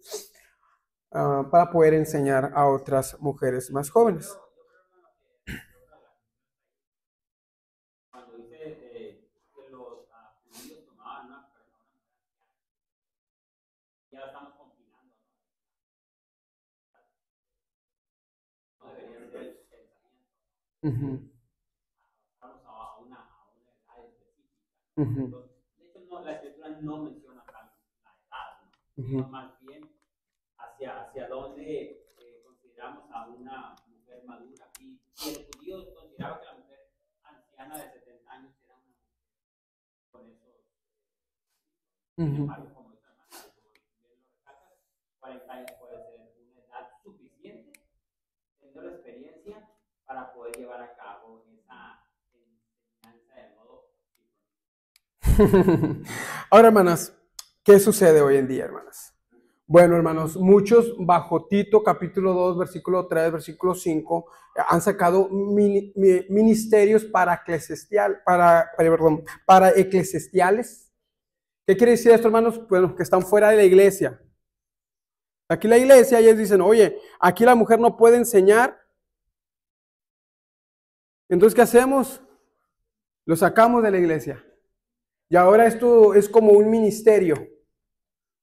[SPEAKER 1] para poder enseñar a otras mujeres más jóvenes. Uh -huh. Uh -huh. Uh -huh.
[SPEAKER 3] 40 años puede ser una edad suficiente, teniendo la experiencia para poder llevar a cabo esa enseñanza de modo
[SPEAKER 1] diferente. Ahora, hermanas, ¿qué sucede hoy en día, hermanas? Bueno, hermanos, muchos bajo Tito capítulo 2, versículo 3, versículo 5, han sacado ministerios para eclesiastales. ¿Qué quiere decir esto, hermanos? Bueno, que están fuera de la iglesia. Aquí la iglesia, ellos dicen, oye, aquí la mujer no puede enseñar. Entonces, ¿qué hacemos? Lo sacamos de la iglesia. Y ahora esto es como un ministerio.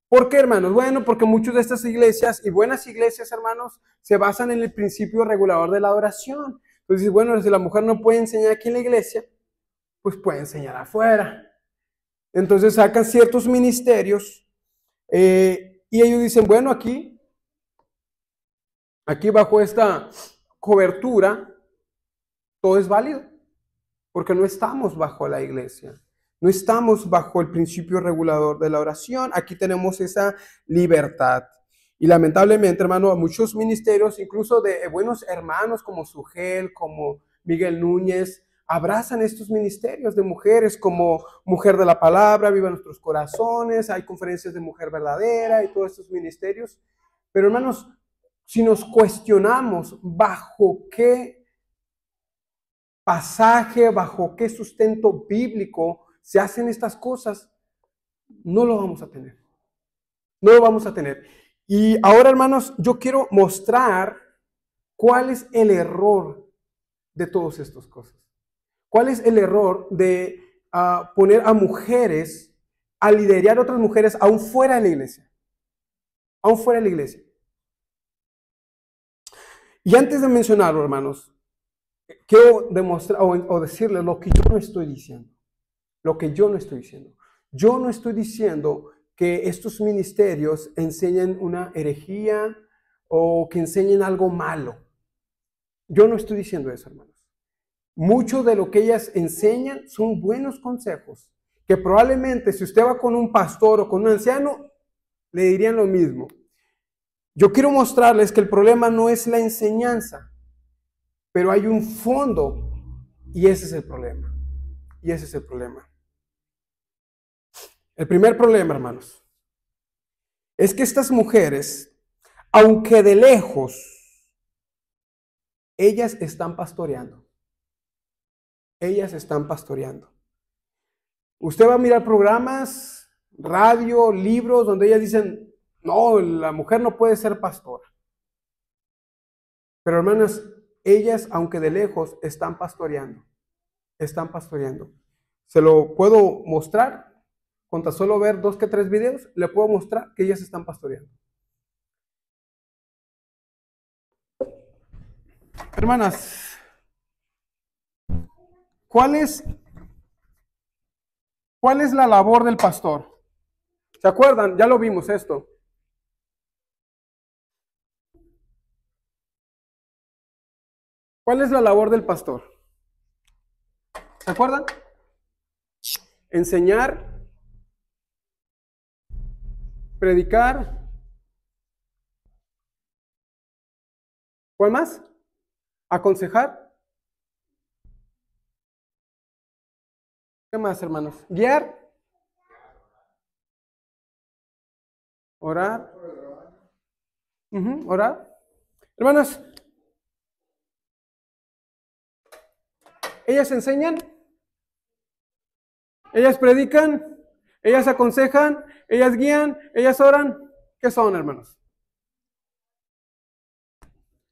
[SPEAKER 1] ¿Por qué, hermanos? Bueno, porque muchas de estas iglesias, y buenas iglesias, hermanos, se basan en el principio regulador de la adoración. Entonces, bueno, si la mujer no puede enseñar aquí en la iglesia, pues puede enseñar afuera. Entonces sacan ciertos ministerios y ellos dicen, bueno, aquí bajo esta cobertura, todo es válido, porque no estamos bajo la iglesia. No estamos bajo el principio regulador de la oración. Aquí tenemos esa libertad. Y lamentablemente, hermano, muchos ministerios, incluso de buenos hermanos como Sugel, como Miguel Núñez, abrazan estos ministerios de mujeres como Mujer de la Palabra, Viva Nuestros Corazones, hay conferencias de Mujer Verdadera y todos estos ministerios. Pero, hermanos, si nos cuestionamos bajo qué pasaje, bajo qué sustento bíblico se hacen estas cosas, no lo vamos a tener. No lo vamos a tener. Y ahora, hermanos, yo quiero mostrar cuál es el error de todas estas cosas. ¿Cuál es el error de poner a mujeres a liderar a otras mujeres aún fuera de la iglesia? Aún fuera de la iglesia. Y antes de mencionarlo, hermanos, quiero demostrar o decirles lo que yo no estoy diciendo. Lo que yo no estoy diciendo. Yo no estoy diciendo que estos ministerios enseñen una herejía o que enseñen algo malo. Yo no estoy diciendo eso, hermanos. Mucho de lo que ellas enseñan son buenos consejos, que probablemente si usted va con un pastor o con un anciano, le dirían lo mismo. Yo quiero mostrarles que el problema no es la enseñanza, pero hay un fondo y ese es el problema. Y ese es el problema. El primer problema, hermanos, es que estas mujeres, aunque de lejos, ellas están pastoreando. Ellas están pastoreando. Usted va a mirar programas, radio, libros, donde ellas dicen, no, la mujer no puede ser pastora. Pero hermanas, ellas, aunque de lejos, están pastoreando. Están pastoreando. Se lo puedo mostrar. Con tan solo ver 2 que 3 videos, le puedo mostrar que ellas están pastoreando. Hermanas, ¿cuál es la labor del pastor? ¿Se acuerdan? Ya lo vimos esto. ¿Cuál es la labor del pastor? ¿Se acuerdan? Enseñar, predicar. ¿Cuál más? Aconsejar. ¿Qué más, hermanos? Guiar. Orar. Orar. Hermanas, ellas enseñan, ellas predican, ellas aconsejan, ellas guían, ellas oran. ¿Qué son, hermanos?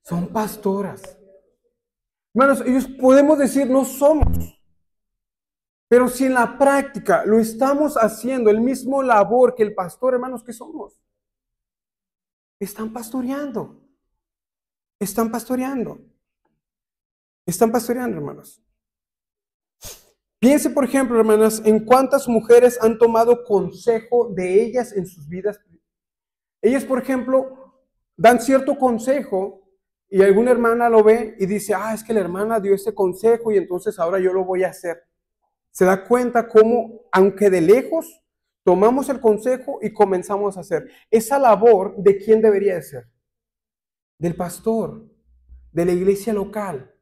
[SPEAKER 1] Son pastoras. Hermanos, ellos podemos decir no somos. Pero si en la práctica lo estamos haciendo, el mismo labor que el pastor, hermanos, ¿qué somos? Están pastoreando. Están pastoreando. Están pastoreando, hermanos. Piense, por ejemplo, hermanas, en cuántas mujeres han tomado consejo de ellas en sus vidas. Ellas, por ejemplo, dan cierto consejo y alguna hermana lo ve y dice, es que la hermana dio ese consejo y entonces ahora yo lo voy a hacer. Se da cuenta cómo, aunque de lejos, tomamos el consejo y comenzamos a hacer. Esa labor, ¿de quién debería de ser? Del pastor, de la iglesia local.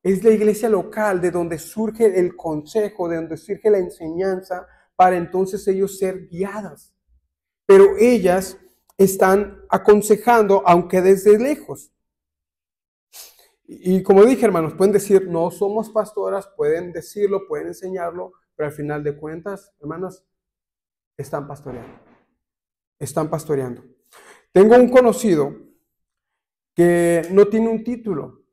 [SPEAKER 1] Es la iglesia local de donde surge el consejo, de donde surge la enseñanza, para entonces ellos ser guiadas. Pero ellas están aconsejando, aunque desde lejos. Y como dije, hermanos, pueden decir, no somos pastoras, pueden decirlo, pueden enseñarlo, pero al final de cuentas, hermanos, están pastoreando. Están pastoreando. Tengo un conocido que no tiene un título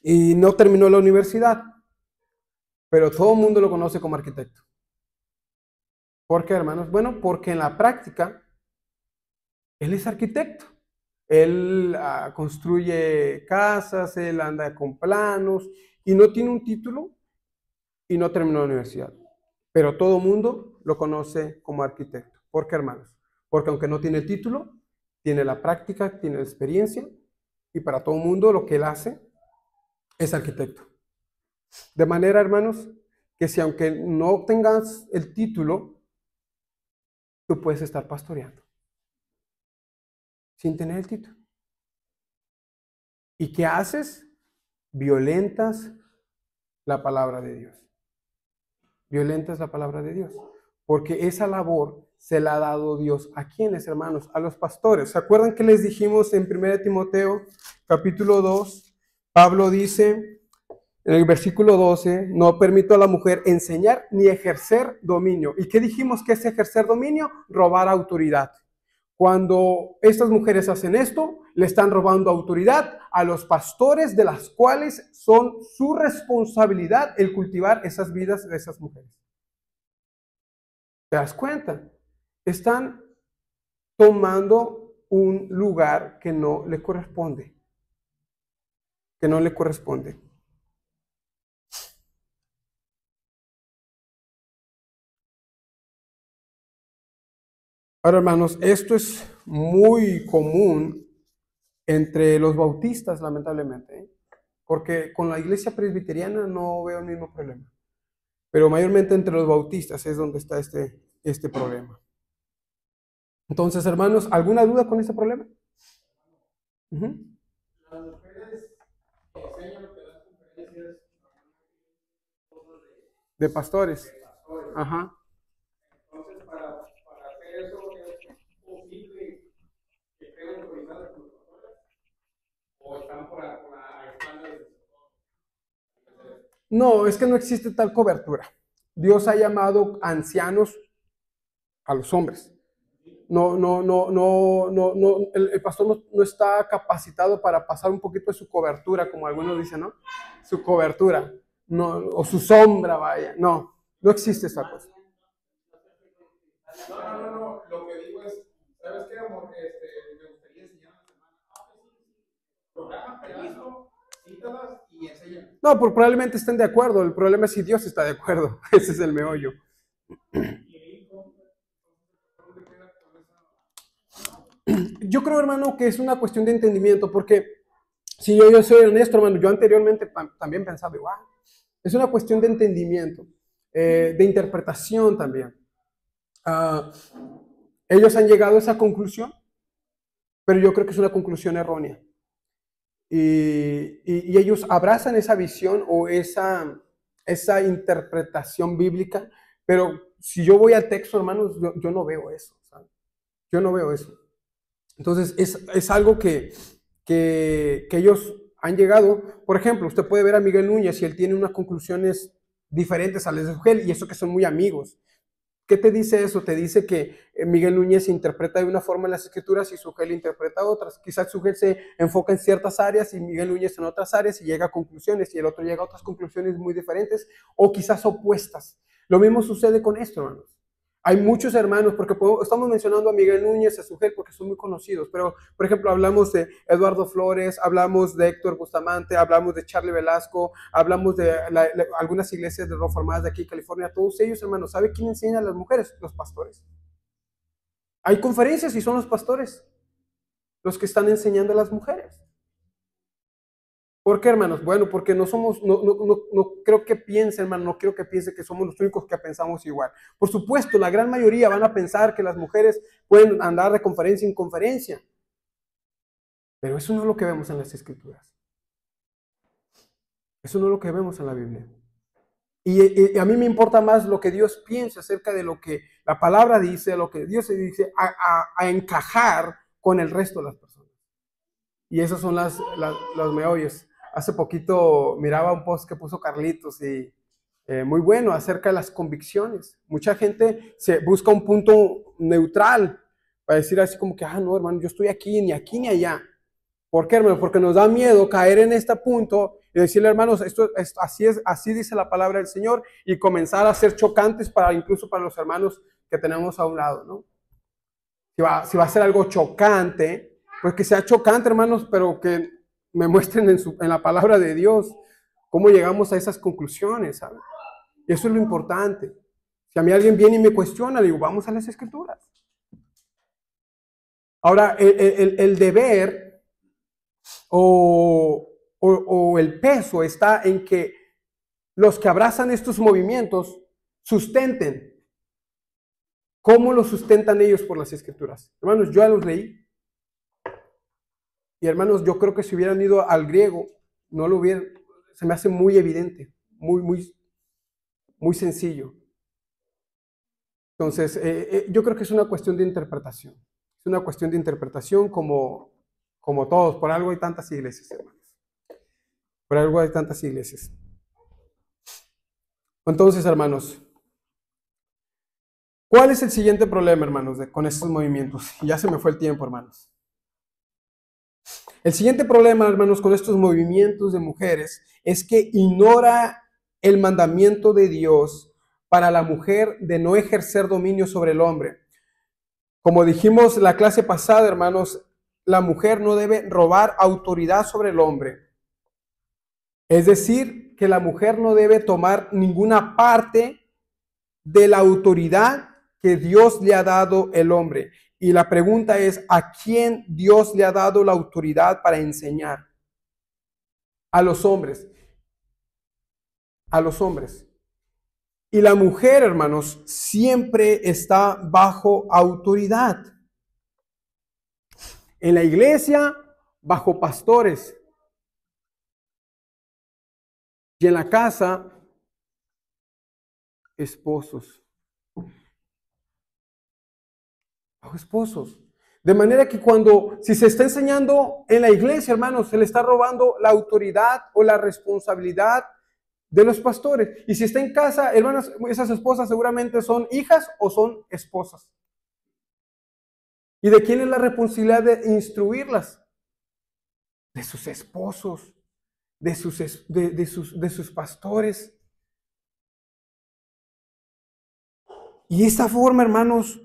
[SPEAKER 1] y no terminó la universidad, pero todo el mundo lo conoce como arquitecto. ¿Por qué, hermanos? Bueno, porque en la práctica, él es arquitecto. Él construye casas, él anda con planos y no tiene un título y no terminó la universidad. Pero todo el mundo lo conoce como arquitecto. ¿Por qué, hermanos? Porque aunque no tiene el título, tiene la práctica, tiene la experiencia y para todo el mundo lo que él hace es arquitecto. De manera, hermanos, que si aunque no obtengas el título, tú puedes estar pastoreando sin tener el título. ¿Y qué haces? Violentas la palabra de Dios. Violentas la palabra de Dios. Porque esa labor se la ha dado Dios. ¿A quiénes, hermanos? A los pastores. ¿Se acuerdan que les dijimos en 1 Timoteo, capítulo 2? Pablo dice en el versículo 12, no permito a la mujer enseñar ni ejercer dominio. ¿Y qué dijimos que es ejercer dominio? Robar autoridad. Cuando estas mujeres hacen esto, le están robando autoridad a los pastores, de las cuales son su responsabilidad el cultivar esas vidas de esas mujeres. ¿Te das cuenta? Están tomando un lugar que no le corresponde. Que no le corresponde. Ahora, hermanos, esto es muy común entre los bautistas, lamentablemente, ¿eh? Porque con la iglesia presbiteriana no veo el mismo problema. Pero mayormente entre los bautistas es donde está este problema. Entonces, hermanos, ¿alguna duda con este problema?
[SPEAKER 2] Las mujeres que enseñan lo que dan conferencias
[SPEAKER 1] De pastores.
[SPEAKER 2] de pastores.
[SPEAKER 1] Ajá.
[SPEAKER 2] Entonces, para hacer eso, ¿es posible que estén autorizadas por los pastores? ¿O están por la espalda del sector?
[SPEAKER 1] No, es que no existe tal cobertura. Dios ha llamado ancianos a los hombres. El pastor no está capacitado para pasar un poquito de su cobertura, como algunos dicen, ¿no? Su cobertura, no, o su sombra, vaya. No existe esa cosa.
[SPEAKER 2] No. Lo que digo es, ¿sabes qué, amor? Me gustaría enseñar a la semana. Sí. Programa pedazo, cítalas y enséñalas.
[SPEAKER 1] No, pues probablemente estén de acuerdo. El problema es si Dios está de acuerdo. Ese es el meollo. Yo creo, hermano, que es una cuestión de entendimiento, porque si yo soy honesto, hermano, yo anteriormente también pensaba igual. Es una cuestión de entendimiento, de interpretación también. Ellos han llegado a esa conclusión, pero yo creo que es una conclusión errónea. Y ellos abrazan esa visión o esa interpretación bíblica, pero si yo voy al texto, hermanos, yo no veo eso, ¿sabes? Yo no veo eso. Entonces, es algo que ellos han llegado. Por ejemplo, usted puede ver a Miguel Núñez y él tiene unas conclusiones diferentes a las de Sugel, y eso que son muy amigos. ¿Qué te dice eso? Te dice que Miguel Núñez interpreta de una forma en las escrituras y Sugel interpreta otras. Quizás Sugel se enfoca en ciertas áreas y Miguel Núñez en otras áreas y llega a conclusiones, y el otro llega a otras conclusiones muy diferentes o quizás opuestas. Lo mismo sucede con esto, hermanos. Hay muchos hermanos, porque estamos mencionando a Miguel Núñez, a Sugel, porque son muy conocidos, pero, por ejemplo, hablamos de Eduardo Flores, hablamos de Héctor Bustamante, hablamos de Charlie Velasco, hablamos de algunas iglesias reformadas de aquí en California. Todos ellos, hermanos, ¿sabe quién enseña a las mujeres? Los pastores. Hay conferencias y son los pastores los que están enseñando a las mujeres. ¿Por qué, hermanos? Bueno, porque no somos, no creo que piensen, hermano, no quiero que piensen que somos los únicos que pensamos igual. Por supuesto, la gran mayoría van a pensar que las mujeres pueden andar de conferencia en conferencia. Pero eso no es lo que vemos en las Escrituras. Eso no es lo que vemos en la Biblia. Y a mí me importa más lo que Dios piensa acerca de lo que la palabra dice, lo que Dios se dice, a encajar con el resto de las personas. Y esas son los meollos. Hace poquito miraba un post que puso Carlitos y muy bueno acerca de las convicciones. Mucha gente se busca un punto neutral para decir así como que, no, hermano, yo estoy aquí ni allá. ¿Por qué, hermano? Porque nos da miedo caer en este punto y decirle, hermanos, esto así dice la palabra del Señor, y comenzar a ser chocantes incluso para los hermanos que tenemos a un lado, ¿no? Si va a ser algo chocante, pues que sea chocante, hermanos, pero que me muestren en la palabra de Dios cómo llegamos a esas conclusiones, ¿sabes? Y eso es lo importante. Si a mí alguien viene y me cuestiona, le digo, vamos a las Escrituras. Ahora, el deber o el peso está en que los que abrazan estos movimientos sustenten. ¿Cómo lo sustentan ellos por las Escrituras? Hermanos, yo ya los leí. Y hermanos, yo creo que si hubieran ido al griego, no lo hubieran, se me hace muy evidente, muy sencillo. Entonces, yo creo que es una cuestión de interpretación. Es una cuestión de interpretación como todos. Por algo hay tantas iglesias, hermanos. Por algo hay tantas iglesias. Entonces, hermanos, ¿cuál es el siguiente problema, hermanos, con estos movimientos? Ya se me fue el tiempo, hermanos. El siguiente problema, hermanos, con estos movimientos de mujeres es que ignora el mandamiento de Dios para la mujer de no ejercer dominio sobre el hombre. Como dijimos la clase pasada, hermanos, la mujer no debe robar autoridad sobre el hombre. Es decir, que la mujer no debe tomar ninguna parte de la autoridad que Dios le ha dado el hombre. Y la pregunta es, ¿a quién Dios le ha dado la autoridad para enseñar? A los hombres. A los hombres. Y la mujer, hermanos, siempre está bajo autoridad. En la iglesia, bajo pastores. Y en la casa, esposos. Bajo esposos. De manera que si se está enseñando en la iglesia, hermanos, se le está robando la autoridad o la responsabilidad de los pastores. Y si está en casa, hermanos, esas esposas seguramente son hijas o son esposas. ¿Y de quién es la responsabilidad de instruirlas? De sus esposos, de sus pastores. Y de esta forma, hermanos,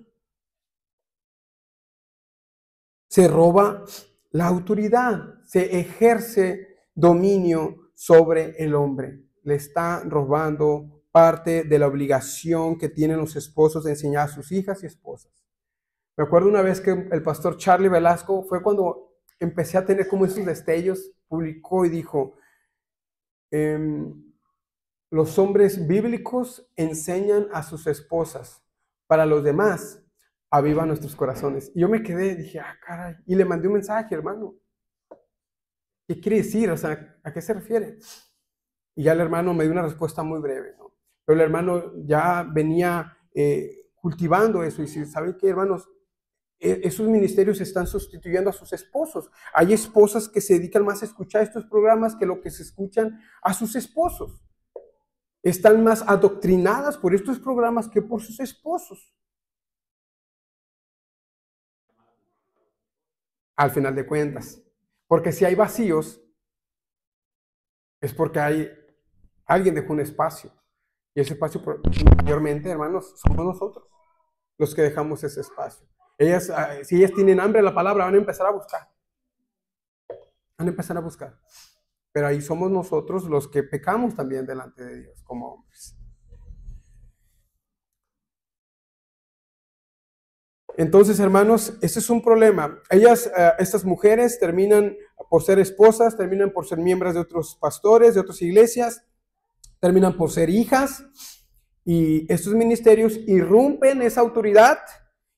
[SPEAKER 1] se roba la autoridad, se ejerce dominio sobre el hombre. Le está robando parte de la obligación que tienen los esposos de enseñar a sus hijas y esposas. Me acuerdo una vez que el pastor Charlie Velasco, fue cuando empecé a tener como esos destellos, publicó y dijo, los hombres bíblicos enseñan a sus esposas, para los demás aviva nuestros corazones. Y yo me quedé, dije, caray, y le mandé un mensaje, hermano. ¿Qué quiere decir? O sea, ¿a qué se refiere? Y ya el hermano me dio una respuesta muy breve, ¿no? Pero el hermano ya venía cultivando eso y dice, ¿saben qué, hermanos? Esos ministerios están sustituyendo a sus esposos. Hay esposas que se dedican más a escuchar estos programas que lo que se escuchan a sus esposos. Están más adoctrinadas por estos programas que por sus esposos. Al final de cuentas. Porque si hay vacíos, es porque alguien dejó un espacio. Y ese espacio, mayormente, hermanos, somos nosotros los que dejamos ese espacio. Si ellas tienen hambre de la palabra, van a empezar a buscar. Van a empezar a buscar. Pero ahí somos nosotros los que pecamos también delante de Dios como hombres. Entonces, hermanos, este es un problema. Estas mujeres terminan por ser esposas, terminan por ser miembros de otros pastores, de otras iglesias, terminan por ser hijas, y estos ministerios irrumpen esa autoridad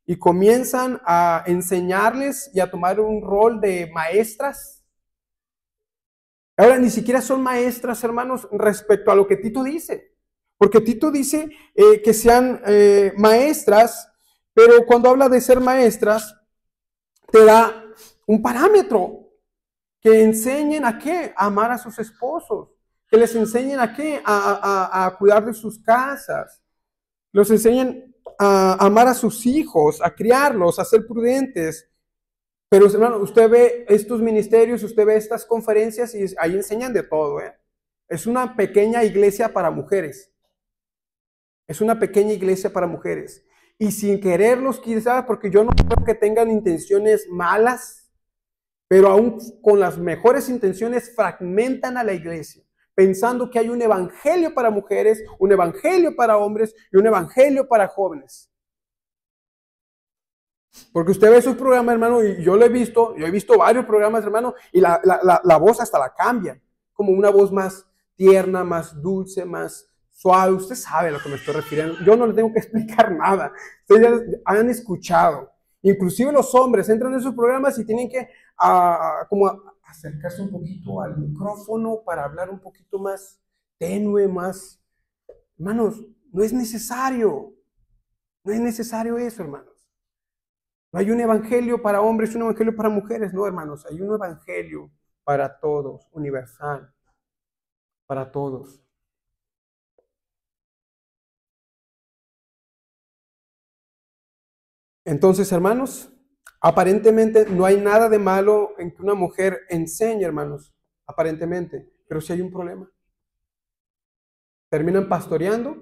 [SPEAKER 1] y comienzan a enseñarles y a tomar un rol de maestras. Ahora, ni siquiera son maestras, hermanos, respecto a lo que Tito dice. Porque Tito dice que sean maestras, pero cuando habla de ser maestras, te da un parámetro. Que enseñen a qué, a amar a sus esposos. Que les enseñen a qué, a cuidar de sus casas. Los enseñen a amar a sus hijos, a criarlos, a ser prudentes. Pero, hermano, usted ve estos ministerios, usted ve estas conferencias y ahí enseñan de todo, ¿eh? Es una pequeña iglesia para mujeres. Es una pequeña iglesia para mujeres. Y sin quererlos quizás, porque yo no creo que tengan intenciones malas, pero aún con las mejores intenciones fragmentan a la iglesia, pensando que hay un evangelio para mujeres, un evangelio para hombres y un evangelio para jóvenes. Porque usted ve sus programas, hermano, y yo he visto varios programas, hermano, y la voz hasta la cambian, como una voz más tierna, más dulce, más suave. Usted sabe a lo que me estoy refiriendo. Yo no le tengo que explicar nada. Ustedes ya han escuchado. Inclusive los hombres entran en esos programas y tienen que acercarse un poquito al micrófono para hablar un poquito más tenue, más... Hermanos, no es necesario. No es necesario eso, hermanos. No hay un evangelio para hombres y un evangelio para mujeres. No, hermanos, hay un evangelio para todos, universal, para todos. Entonces, hermanos, aparentemente no hay nada de malo en que una mujer enseñe, hermanos, aparentemente, pero sí hay un problema. Terminan pastoreando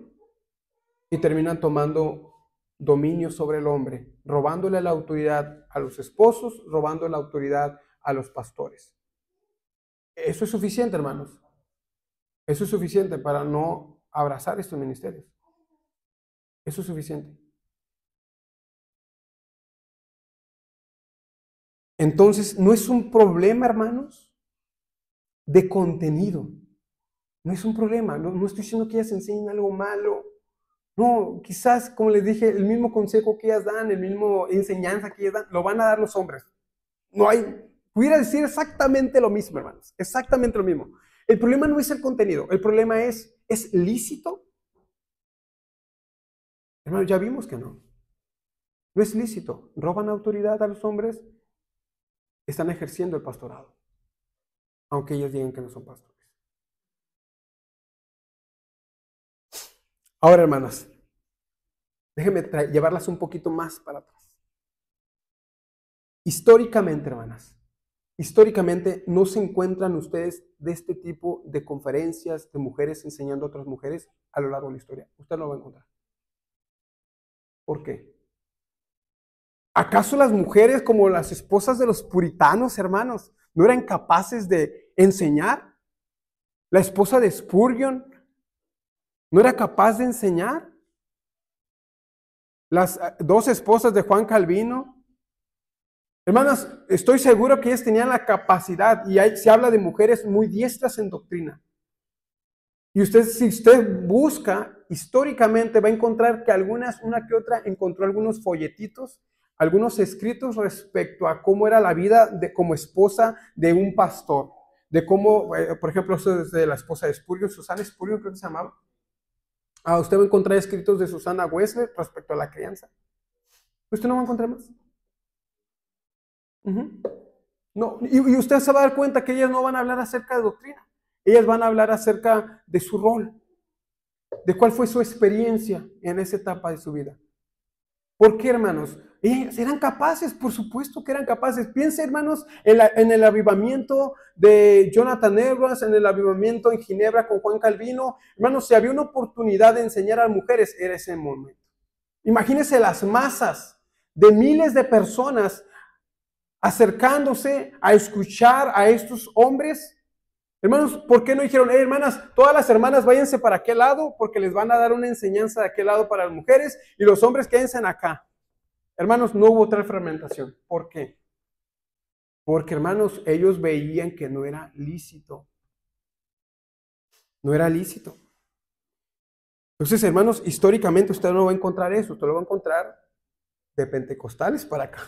[SPEAKER 1] y terminan tomando dominio sobre el hombre, robándole la autoridad a los esposos, robando la autoridad a los pastores. Eso es suficiente, hermanos. Eso es suficiente para no abrazar estos ministerios. Eso es suficiente. Entonces, no es un problema, hermanos, de contenido. No es un problema. No estoy diciendo que ellas enseñen algo malo. No, quizás, como les dije, el mismo consejo que ellas dan, el mismo enseñanza que ellas dan, lo van a dar los hombres. No hay, pudiera decir exactamente lo mismo, hermanos. Exactamente lo mismo. El problema no es el contenido. El problema ¿es lícito? Hermanos, ya vimos que no. No es lícito. Roban autoridad a los hombres. Están ejerciendo el pastorado, aunque ellos digan que no son pastores. Ahora, hermanas, déjenme llevarlas un poquito más para atrás. Históricamente, hermanas, históricamente no se encuentran ustedes de este tipo de conferencias de mujeres enseñando a otras mujeres a lo largo de la historia. Usted no lo va a encontrar. ¿Por qué? ¿Acaso las mujeres, como las esposas de los puritanos, hermanos, no eran capaces de enseñar? ¿La esposa de Spurgeon no era capaz de enseñar? Las dos esposas de Juan Calvino. Hermanas, estoy seguro que ellas tenían la capacidad, y se habla de mujeres muy diestras en doctrina. Y si usted busca históricamente, va a encontrar que una que otra encontró algunos folletitos, algunos escritos respecto a cómo era la vida como esposa de un pastor. De cómo, por ejemplo, eso es de la esposa de Spurgeon, Susana Spurgeon creo que se llamaba. Usted va a encontrar escritos de Susana Wesley respecto a la crianza. Usted no va a encontrar más. No, y usted se va a dar cuenta que ellas no van a hablar acerca de doctrina. Ellas van a hablar acerca de su rol, de cuál fue su experiencia en esa etapa de su vida. ¿Por qué, hermanos? Ellas eran capaces, por supuesto que eran capaces. Piense, hermanos, en el avivamiento de Jonathan Edwards, en el avivamiento en Ginebra con Juan Calvino. Hermanos, si había una oportunidad de enseñar a mujeres, era ese momento. Imagínense las masas de miles de personas acercándose a escuchar a estos hombres. Hermanos, ¿por qué no dijeron, hermanas, todas las hermanas váyanse para aquel lado porque les van a dar una enseñanza de aquel lado para las mujeres y los hombres quédense acá? Hermanos, no hubo tal fragmentación. ¿Por qué? Porque, hermanos, ellos veían que no era lícito. No era lícito. Entonces, hermanos, históricamente usted no va a encontrar eso. Usted lo va a encontrar de pentecostales para acá.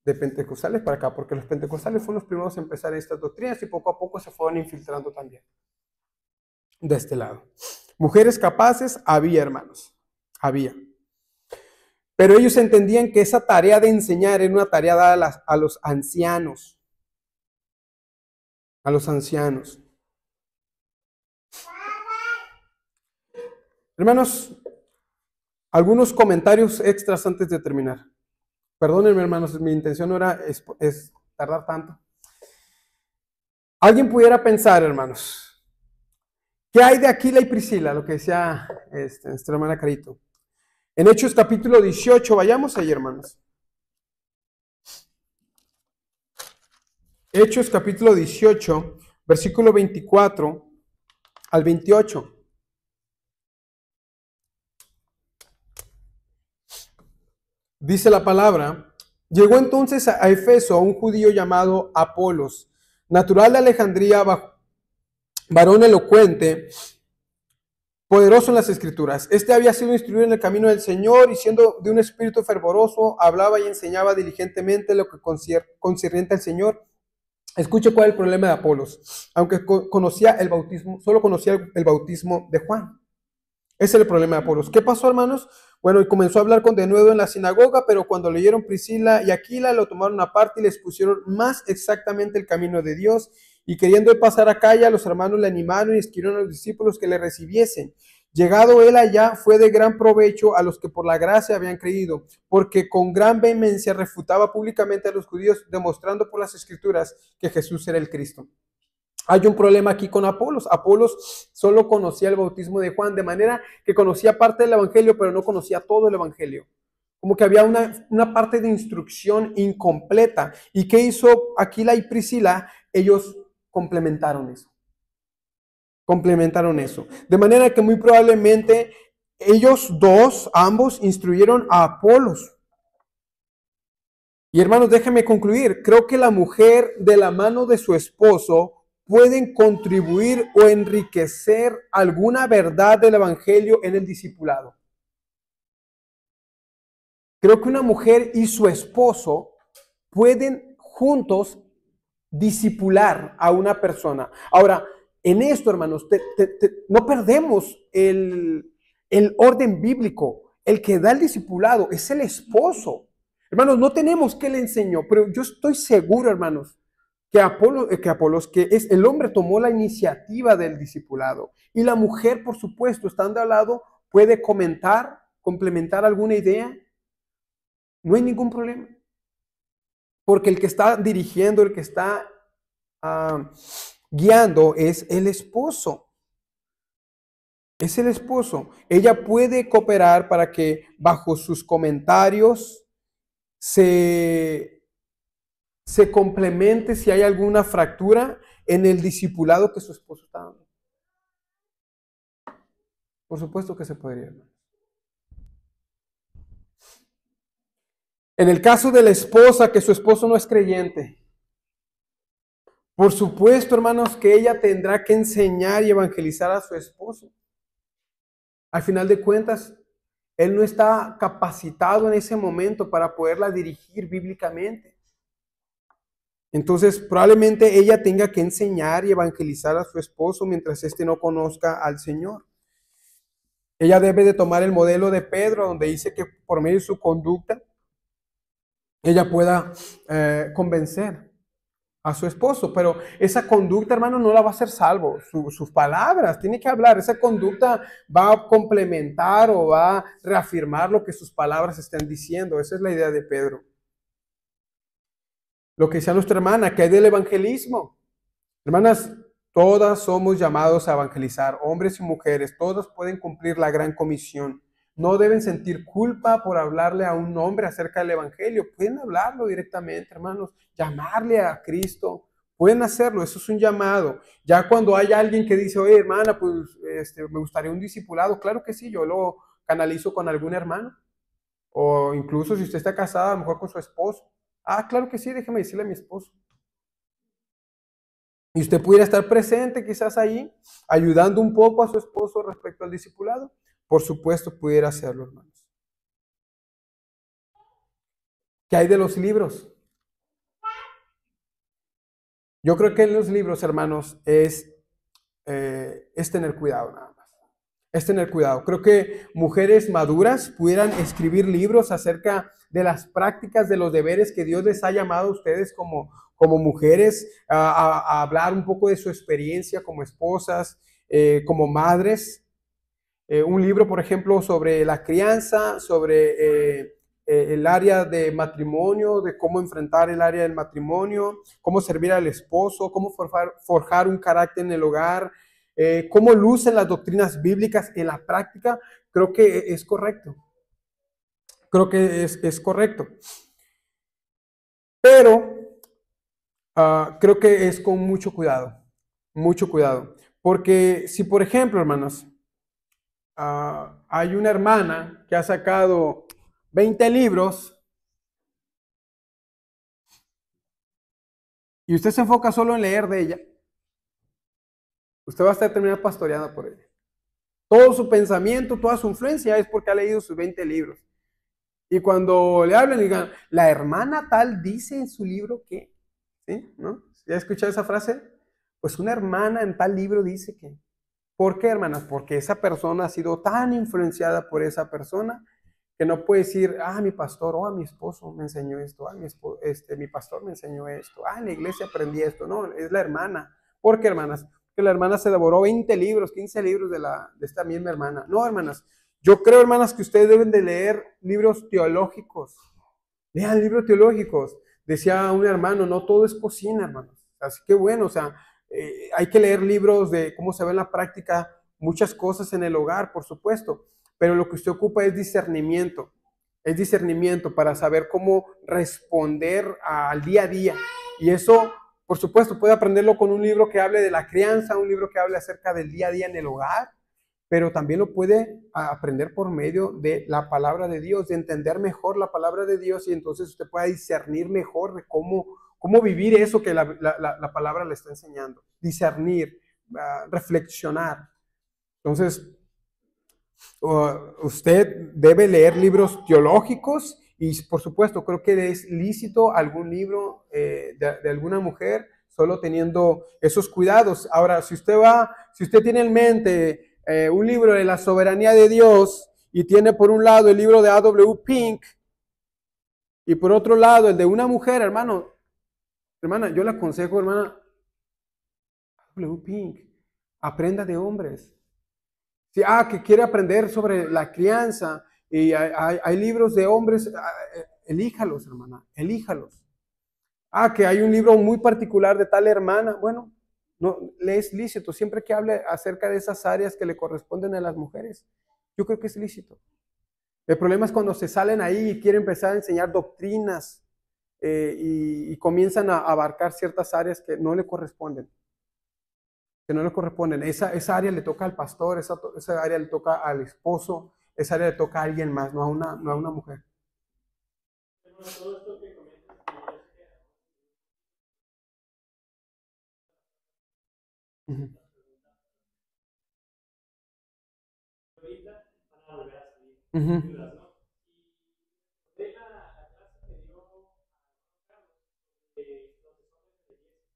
[SPEAKER 1] De pentecostales para acá, porque los pentecostales fueron los primeros a empezar estas doctrinas y poco a poco se fueron infiltrando también de este lado. Mujeres capaces había, hermanos, había. Pero ellos entendían que esa tarea de enseñar era una tarea dada a los ancianos. A los ancianos. Hermanos, algunos comentarios extras antes de terminar. Perdónenme, hermanos, mi intención no era es tardar tanto. Alguien pudiera pensar, hermanos, ¿qué hay de Aquila y Priscila? Lo que decía nuestra hermana Carito. En Hechos capítulo 18, vayamos ahí, hermanos. Hechos capítulo 18, versículo 24 al 28. Dice la palabra, llegó entonces a Efeso un judío llamado Apolos, natural de Alejandría, varón elocuente, poderoso en las escrituras. Este había sido instruido en el camino del Señor y siendo de un espíritu fervoroso, hablaba y enseñaba diligentemente lo que concerniente al Señor. Escuche cuál es el problema de Apolos. Aunque conocía el bautismo, solo conocía el bautismo de Juan. Ese es el problema de Apolos. ¿Qué pasó, hermanos? Bueno, y comenzó a hablar con denuedo en la sinagoga, pero cuando leyeron Priscila y Aquila, lo tomaron aparte y les pusieron más exactamente el camino de Dios. Y queriendo pasar a Acaya, los hermanos le animaron y escribieron a los discípulos que le recibiesen. Llegado él allá, fue de gran provecho a los que por la gracia habían creído, porque con gran vehemencia refutaba públicamente a los judíos, demostrando por las escrituras que Jesús era el Cristo. Hay un problema aquí con Apolos. Apolos solo conocía el bautismo de Juan, de manera que conocía parte del evangelio, pero no conocía todo el evangelio. Como que había una parte de instrucción incompleta. ¿Y qué hizo Aquila y Priscila? Ellos complementaron eso. Complementaron eso. De manera que muy probablemente ellos dos, ambos, instruyeron a Apolos. Y hermanos, déjenme concluir. Creo que la mujer de la mano de su esposo pueden contribuir o enriquecer alguna verdad del evangelio en el discipulado. Creo que una mujer y su esposo pueden juntos discipular a una persona. Ahora, en esto, hermanos, no perdemos el orden bíblico. El que da el discipulado es el esposo. Hermanos, no tenemos que le enseñó, pero yo estoy seguro, hermanos, que el hombre tomó la iniciativa del discipulado. Y la mujer, por supuesto, estando al lado, puede comentar, complementar alguna idea. No hay ningún problema. Porque el que está dirigiendo, el que está guiando es el esposo. Es el esposo. Ella puede cooperar para que bajo sus comentarios se complemente si hay alguna fractura en el discipulado que su esposo está dando. Por supuesto que se podría, hermano. En el caso de la esposa, que su esposo no es creyente, por supuesto, hermanos, que ella tendrá que enseñar y evangelizar a su esposo. Al final de cuentas, él no está capacitado en ese momento para poderla dirigir bíblicamente. Entonces, probablemente ella tenga que enseñar y evangelizar a su esposo mientras éste no conozca al Señor. Ella debe de tomar el modelo de Pedro, donde dice que por medio de su conducta, ella pueda convencer a su esposo. Pero esa conducta, hermano, no la va a hacer salvo. Sus palabras, tiene que hablar. Esa conducta va a complementar o va a reafirmar lo que sus palabras están diciendo. Esa es la idea de Pedro. Lo que decía nuestra hermana, que hay del evangelismo. Hermanas, todas somos llamados a evangelizar, hombres y mujeres, todos pueden cumplir la gran comisión. No deben sentir culpa por hablarle a un hombre acerca del evangelio. Pueden hablarlo directamente, hermanos, llamarle a Cristo. Pueden hacerlo, eso es un llamado. Ya cuando hay alguien que dice, oye, hermana, pues me gustaría un discipulado, claro que sí, yo lo canalizo con algún hermano. O incluso si usted está casada, a lo mejor con su esposo. Ah, claro que sí, déjeme decirle a mi esposo. Y usted pudiera estar presente quizás ahí, ayudando un poco a su esposo respecto al discipulado. Por supuesto, pudiera hacerlo, hermanos. ¿Qué hay de los libros? Yo creo que en los libros, hermanos, es tener cuidado nada más. Es tener cuidado. Creo que mujeres maduras pudieran escribir libros acerca de las prácticas, de los deberes que Dios les ha llamado a ustedes como mujeres, a hablar un poco de su experiencia como esposas, como madres. Un libro, por ejemplo, sobre la crianza, sobre el área de matrimonio, de cómo enfrentar el área del matrimonio, cómo servir al esposo, cómo forjar un carácter en el hogar, cómo lucen las doctrinas bíblicas en la práctica. Creo que es correcto. Creo que es correcto. Pero creo que es con mucho cuidado. Mucho cuidado. Porque si, por ejemplo, hermanos, hay una hermana que ha sacado 20 libros y usted se enfoca solo en leer de ella, usted va a estar terminando pastoreada por ella. Todo su pensamiento, toda su influencia es porque ha leído sus 20 libros. Y cuando le hablan, digan, la hermana tal dice en su libro que, ¿sí? ¿No? ¿Ya escuchado esa frase? Pues una hermana en tal libro dice que. ¿Por qué, hermanas? Porque esa persona ha sido tan influenciada por esa persona que no puede decir, mi pastor o mi esposo me enseñó esto, mi pastor me enseñó esto, en la iglesia aprendí esto. No, es la hermana. ¿Por qué, hermanas? Que la hermana se devoró 20 libros, 15 libros de esta misma hermana. No, hermanas. Yo creo, hermanas, que ustedes deben de leer libros teológicos. Lean libros teológicos. Decía un hermano, no todo es cocina, hermanos. Así que bueno, o sea, hay que leer libros de cómo se ve en la práctica muchas cosas en el hogar, por supuesto, pero lo que usted ocupa es discernimiento para saber cómo responder al día a día. Y eso, por supuesto, puede aprenderlo con un libro que hable de la crianza, un libro que hable acerca del día a día en el hogar, pero también lo puede aprender por medio de la palabra de Dios, de entender mejor la palabra de Dios y entonces usted pueda discernir mejor de cómo vivir eso que la palabra le está enseñando. Discernir, reflexionar. Entonces, usted debe leer libros teológicos y por supuesto creo que es lícito algún libro de alguna mujer solo teniendo esos cuidados. Ahora, si usted tiene en mente un libro de la soberanía de Dios y tiene por un lado el libro de A.W. Pink y por otro lado el de una mujer, hermana, yo le aconsejo, hermana, A.W. Pink, aprenda de hombres. Sí, que quiere aprender sobre la crianza y hay libros de hombres, elíjalos, hermana, elíjalos. Que hay un libro muy particular de tal hermana, bueno, no, le es lícito, siempre que hable acerca de esas áreas que le corresponden a las mujeres, yo creo que es lícito. El problema es cuando se salen ahí y quieren empezar a enseñar doctrinas y comienzan a abarcar ciertas áreas que no le corresponden. Esa área le toca al pastor, esa área le toca al esposo, esa área le toca a alguien más, no a una mujer.
[SPEAKER 2] Bueno, todo esto que comentas,
[SPEAKER 1] Ujú.
[SPEAKER 2] ahorita van a volver a salir
[SPEAKER 1] Ujú.
[SPEAKER 2] dudas, ¿no? Y de la clase que dio a Carlos de los desórdenes de belleza,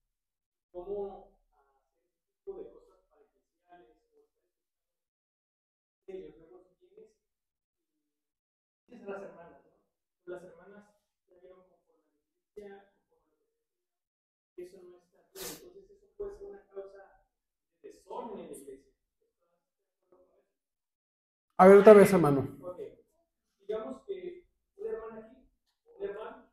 [SPEAKER 2] cómo hacer este tipo de cosas artificiales o serios, luego tú tienes a las hermanas, ¿no? Las hermanas ya vieron conforme a la iglesia, conforme a lo que eso no está bien, entonces eso puede ser una causa de desorden en la iglesia.
[SPEAKER 1] A ver otra vez, hermano.
[SPEAKER 2] Ok, digamos que una hermana aquí, un hermano,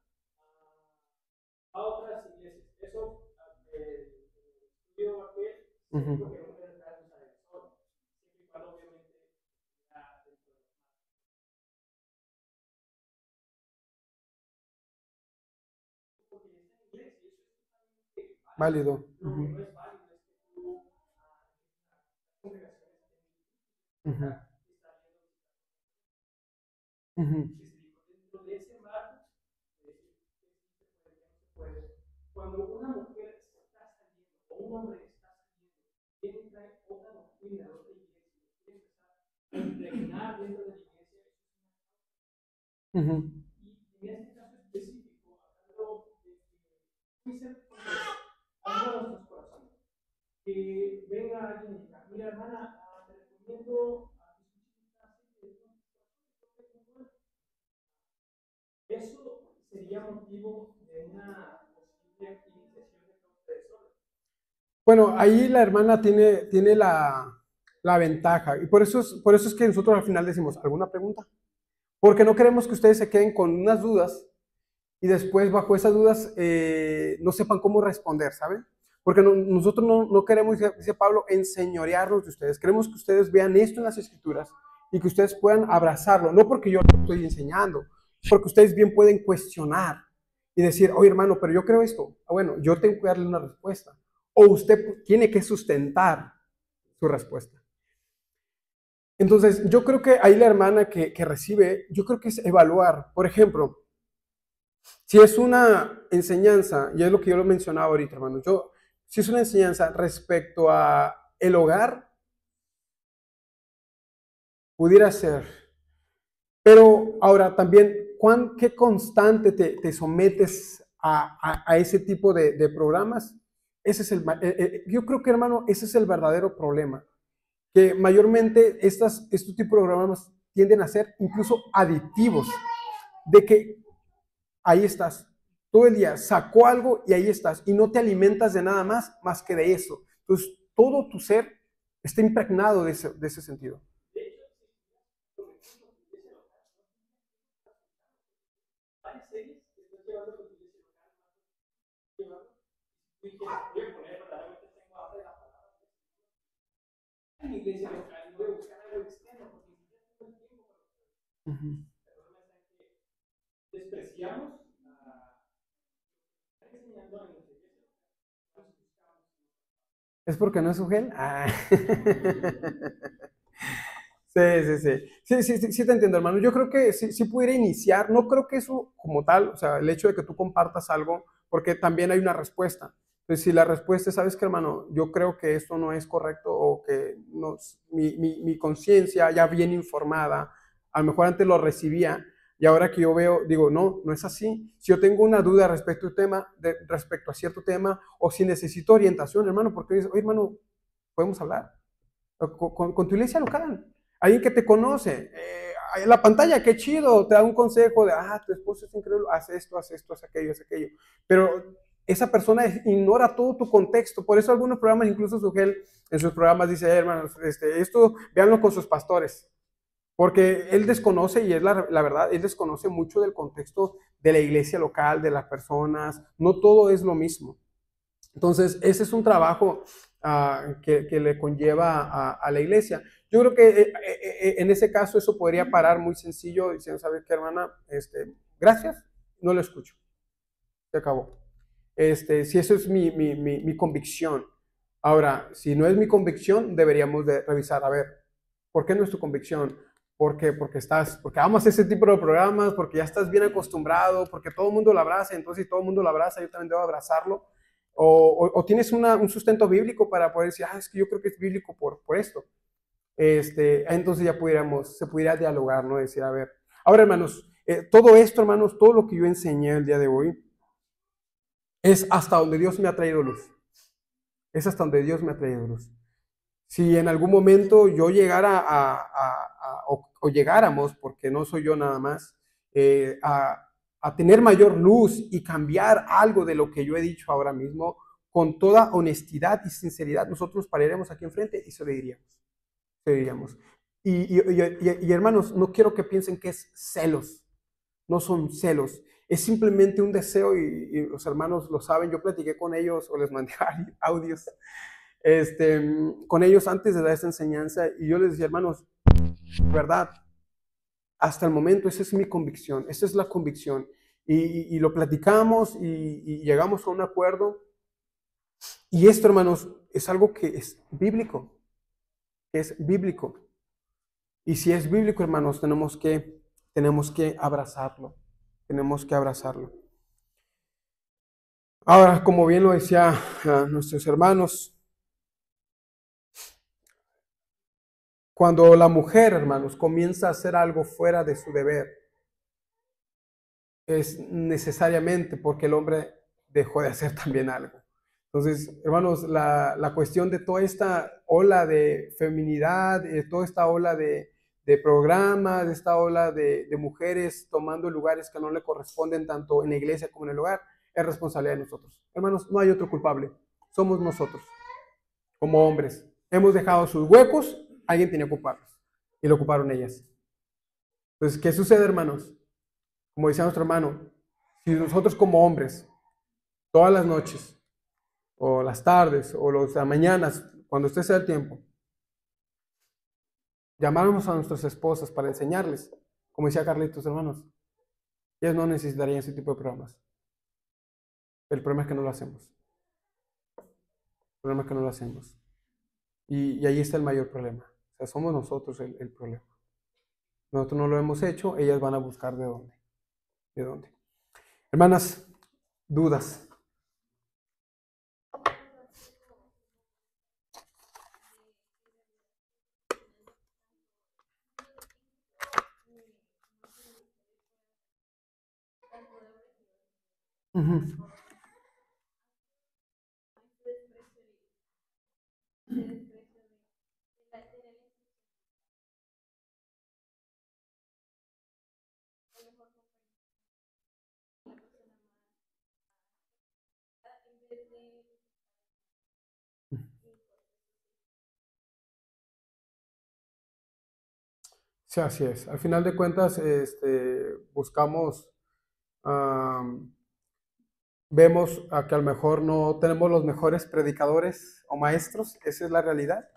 [SPEAKER 2] a otras iglesias. Eso, el estudio aquel, se dijo que nunca era cosa de desorden, siempre y cuando obviamente era dentro de los marcos. Porque ya está en iglesia, eso es totalmente
[SPEAKER 1] Válido.
[SPEAKER 2] Lo que no es válido es que tú, las congregaciones
[SPEAKER 1] Ujú.
[SPEAKER 2] está viendo
[SPEAKER 1] Ujú.
[SPEAKER 2] que se dijo dentro de ese marco, cuando una mujer está saliendo o un hombre está saliendo, tiene trae otra doctrina, otra iglesia, quiere empezar a impregnar dentro de la iglesia. Y en este caso específico, hablando de que muy cerca de nuestros corazones, que venga alguien y diga, mira hermana, te recomiendo a que escuches esta serie de eso sería motivo de una posible iniciación de causa de sola.
[SPEAKER 1] Bueno, ahí la hermana tiene la ventaja. Y por eso es que nosotros al final decimos, ¿alguna pregunta? Porque no queremos que ustedes se queden con unas dudas y después bajo esas dudas no sepan cómo responder, ¿saben? Porque nosotros no queremos, dice Pablo, enseñorearnos de ustedes. Queremos que ustedes vean esto en las Escrituras y que ustedes puedan abrazarlo. No porque yo lo estoy enseñando, porque ustedes bien pueden cuestionar y decir, oye hermano, pero yo creo esto. Bueno, yo tengo que darle una respuesta. O usted tiene que sustentar su respuesta. Entonces, yo creo que ahí la hermana que recibe, yo creo que es evaluar. Por ejemplo, si es una enseñanza, y es lo que yo lo mencionaba ahorita, hermano, si es una enseñanza respecto a el hogar, pudiera ser. Pero ahora también, ¿qué constante te sometes a ese tipo de programas? Ese es yo creo que, hermano, ese es el verdadero problema. Que mayormente estos tipos de programas tienden a ser incluso adictivos. De que ahí estás, todo el día sacó algo y ahí estás, y no te alimentas de nada más que de eso. Entonces, todo tu ser está impregnado de ese sentido.
[SPEAKER 2] En mi iglesia local, voy a buscar algo externo porque ni siquiera tengo el tiempo para ustedes. El problema está en que despreciamos enseñando en nuestra iglesia local. Nos buscamos.
[SPEAKER 1] ¿Es porque no es su gel? Ah. Sí, te entiendo, hermano. Yo creo que sí pudiera iniciar. No creo que eso como tal, o sea, el hecho de que tú compartas algo, porque también hay una respuesta. Entonces, si la respuesta es, ¿sabes qué, hermano? Yo creo que esto no es correcto o que mi conciencia ya bien informada, a lo mejor antes lo recibía y ahora que yo veo, digo, no es así. Si yo tengo una duda respecto a cierto tema o si necesito orientación, hermano, porque dices, oye, hermano, podemos hablar con tu iglesia local. Alguien que te conoce, la pantalla, qué chido, te da un consejo de, tu esposo es increíble, haz esto, haz aquello, haz aquello. Pero esa persona ignora todo tu contexto. Por eso algunos programas, incluso Sugel, en sus programas dice, hermanos, esto véanlo con sus pastores. Porque él desconoce, y es la verdad, él desconoce mucho del contexto de la iglesia local, de las personas. No todo es lo mismo. Entonces, ese es un trabajo que le conlleva a la iglesia. Yo creo que en ese caso eso podría parar muy sencillo diciendo, ¿sabes qué, hermana? Gracias, no lo escucho. Se acabó. Si eso es mi convicción. Ahora, si no es mi convicción, deberíamos de revisar, a ver, ¿por qué no es tu convicción? ¿Por qué? Porque amas ese tipo de programas, porque ya estás bien acostumbrado, porque todo el mundo lo abraza, entonces si todo el mundo lo abraza, yo también debo abrazarlo. O tienes un sustento bíblico para poder decir, es que yo creo que es bíblico por esto. Entonces ya se pudiera dialogar, ¿no? Decir, a ver. Ahora, hermanos, todo esto, hermanos, todo lo que yo enseñé el día de hoy, es hasta donde Dios me ha traído luz. Es hasta donde Dios me ha traído luz. Si en algún momento yo llegara o llegáramos, porque no soy yo nada más, a tener mayor luz y cambiar algo de lo que yo he dicho ahora mismo, con toda honestidad y sinceridad, nosotros pararemos aquí enfrente y se lo diríamos. Y hermanos, no quiero que piensen que es celos. No son celos. Es simplemente un deseo y los hermanos lo saben. Yo platiqué con ellos o les mandé audios con ellos antes de dar esta enseñanza y yo les decía, hermanos, verdad, hasta el momento esa es mi convicción, esa es la convicción. Y lo platicamos y llegamos a un acuerdo. Y esto, hermanos, es algo que es bíblico. Es bíblico. Y si es bíblico, hermanos, tenemos que abrazarlo. Tenemos que abrazarlo. Ahora, como bien lo decía nuestros hermanos, cuando la mujer, hermanos, comienza a hacer algo fuera de su deber, es necesariamente porque el hombre dejó de hacer también algo. Entonces, hermanos, la cuestión de toda esta ola de feminidad, toda esta ola de programas, de esta ola de mujeres tomando lugares que no le corresponden tanto en la iglesia como en el hogar, es responsabilidad de nosotros. Hermanos, no hay otro culpable, somos nosotros, como hombres. Hemos dejado sus huecos, alguien tenía que ocuparlos, y lo ocuparon ellas. Entonces, ¿qué sucede, hermanos? Como decía nuestro hermano, si nosotros como hombres, todas las noches, o las tardes, o las mañanas, cuando usted sea el tiempo, llamáramos a nuestras esposas para enseñarles, como decía Carlitos, hermanos, ellas no necesitarían ese tipo de programas. El problema es que no lo hacemos. El problema es que no lo hacemos. Y ahí está el mayor problema. O sea, somos nosotros el problema. Nosotros no lo hemos hecho, ellas van a buscar de dónde. ¿De dónde? Hermanas, dudas. Uh-huh. Sí, así es. Al final de cuentas, buscamos, vemos a que a lo mejor no tenemos los mejores predicadores o maestros, esa es la realidad,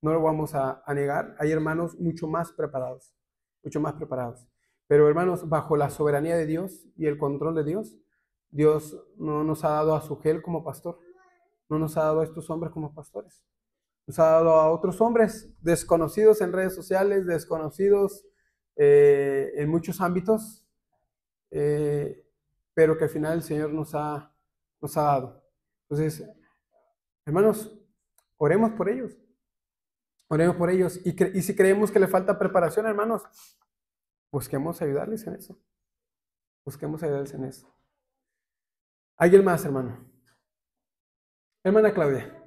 [SPEAKER 1] no lo vamos a negar. Hay hermanos mucho más preparados, mucho más preparados. Pero hermanos, bajo la soberanía de Dios y el control de Dios, Dios no nos ha dado a Sugel como pastor, no nos ha dado a estos hombres como pastores. Nos ha dado a otros hombres desconocidos en redes sociales, desconocidos en muchos ámbitos, pero que al final el Señor nos ha dado. Entonces, hermanos, oremos por ellos. Oremos por ellos. Y si creemos que le falta preparación, hermanos, busquemos ayudarles en eso. Busquemos ayudarles en eso. ¿Alguien más, hermano? Hermana Claudia.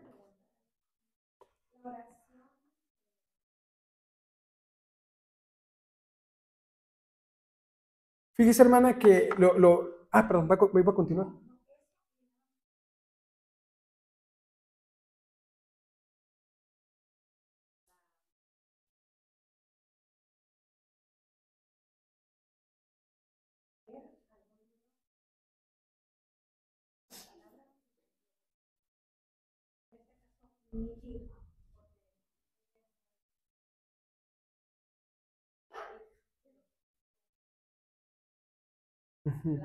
[SPEAKER 1] Fíjese, hermana, que perdón, voy a continuar. Ujú.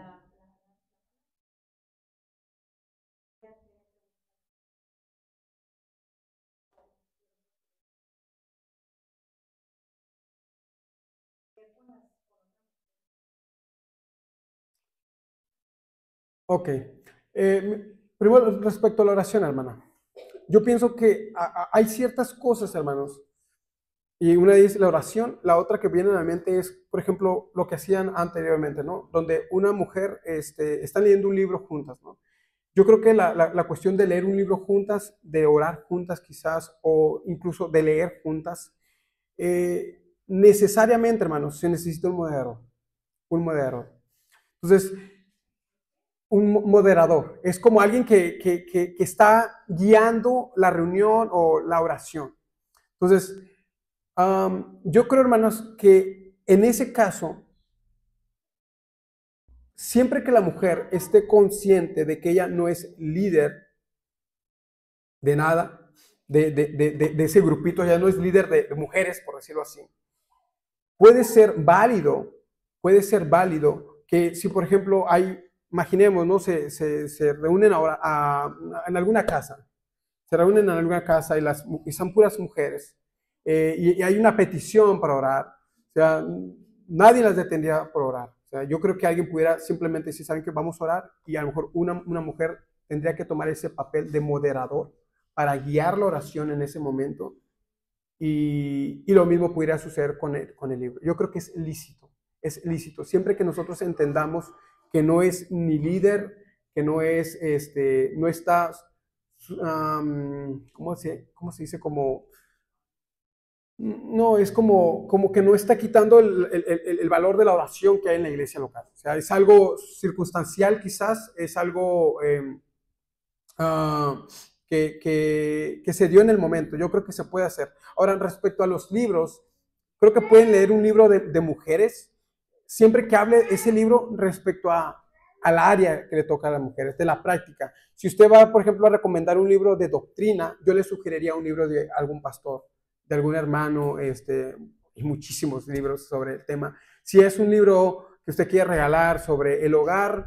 [SPEAKER 1] Ok. Primero, respecto a la oración, hermana. Yo pienso que hay ciertas cosas, hermanos, y una es la oración, la otra que viene a la mente es, por ejemplo, lo que hacían anteriormente, ¿no? Donde una mujer están leyendo un libro juntas, ¿no? Yo creo que la cuestión de leer un libro juntas, de orar juntas quizás, o incluso de leer juntas, necesariamente, hermanos, se necesita un moderador. Un moderador. Entonces, un moderador es como alguien que está guiando la reunión o la oración. Entonces, yo creo, hermanos, que en ese caso, siempre que la mujer esté consciente de que ella no es líder de nada, de ese grupito, ya no es líder de mujeres, por decirlo así, puede ser válido que si, por ejemplo, imaginemos, ¿no? Se reúnen ahora en alguna casa, se reúnen en alguna casa y son puras mujeres, y hay una petición para orar, o sea, nadie las detendría por orar. O sea, yo creo que alguien pudiera simplemente decir, ¿saben qué? Vamos a orar, y a lo mejor una mujer tendría que tomar ese papel de moderador para guiar la oración en ese momento, y lo mismo pudiera suceder con el libro. Yo creo que es lícito, siempre que nosotros entendamos que no es ni líder, que no es, no está, ¿cómo se dice? No, es como que no está quitando el valor de la oración que hay en la iglesia local. O sea, es algo circunstancial quizás, es algo que se dio en el momento. Yo creo que se puede hacer. Ahora, respecto a los libros, creo que pueden leer un libro de mujeres, siempre que hable ese libro respecto al área que le toca a las mujeres, de la práctica. Si usted va, por ejemplo, a recomendar un libro de doctrina, yo le sugeriría un libro de algún pastor, de algún hermano, y muchísimos libros sobre el tema. Si es un libro que usted quiere regalar sobre el hogar,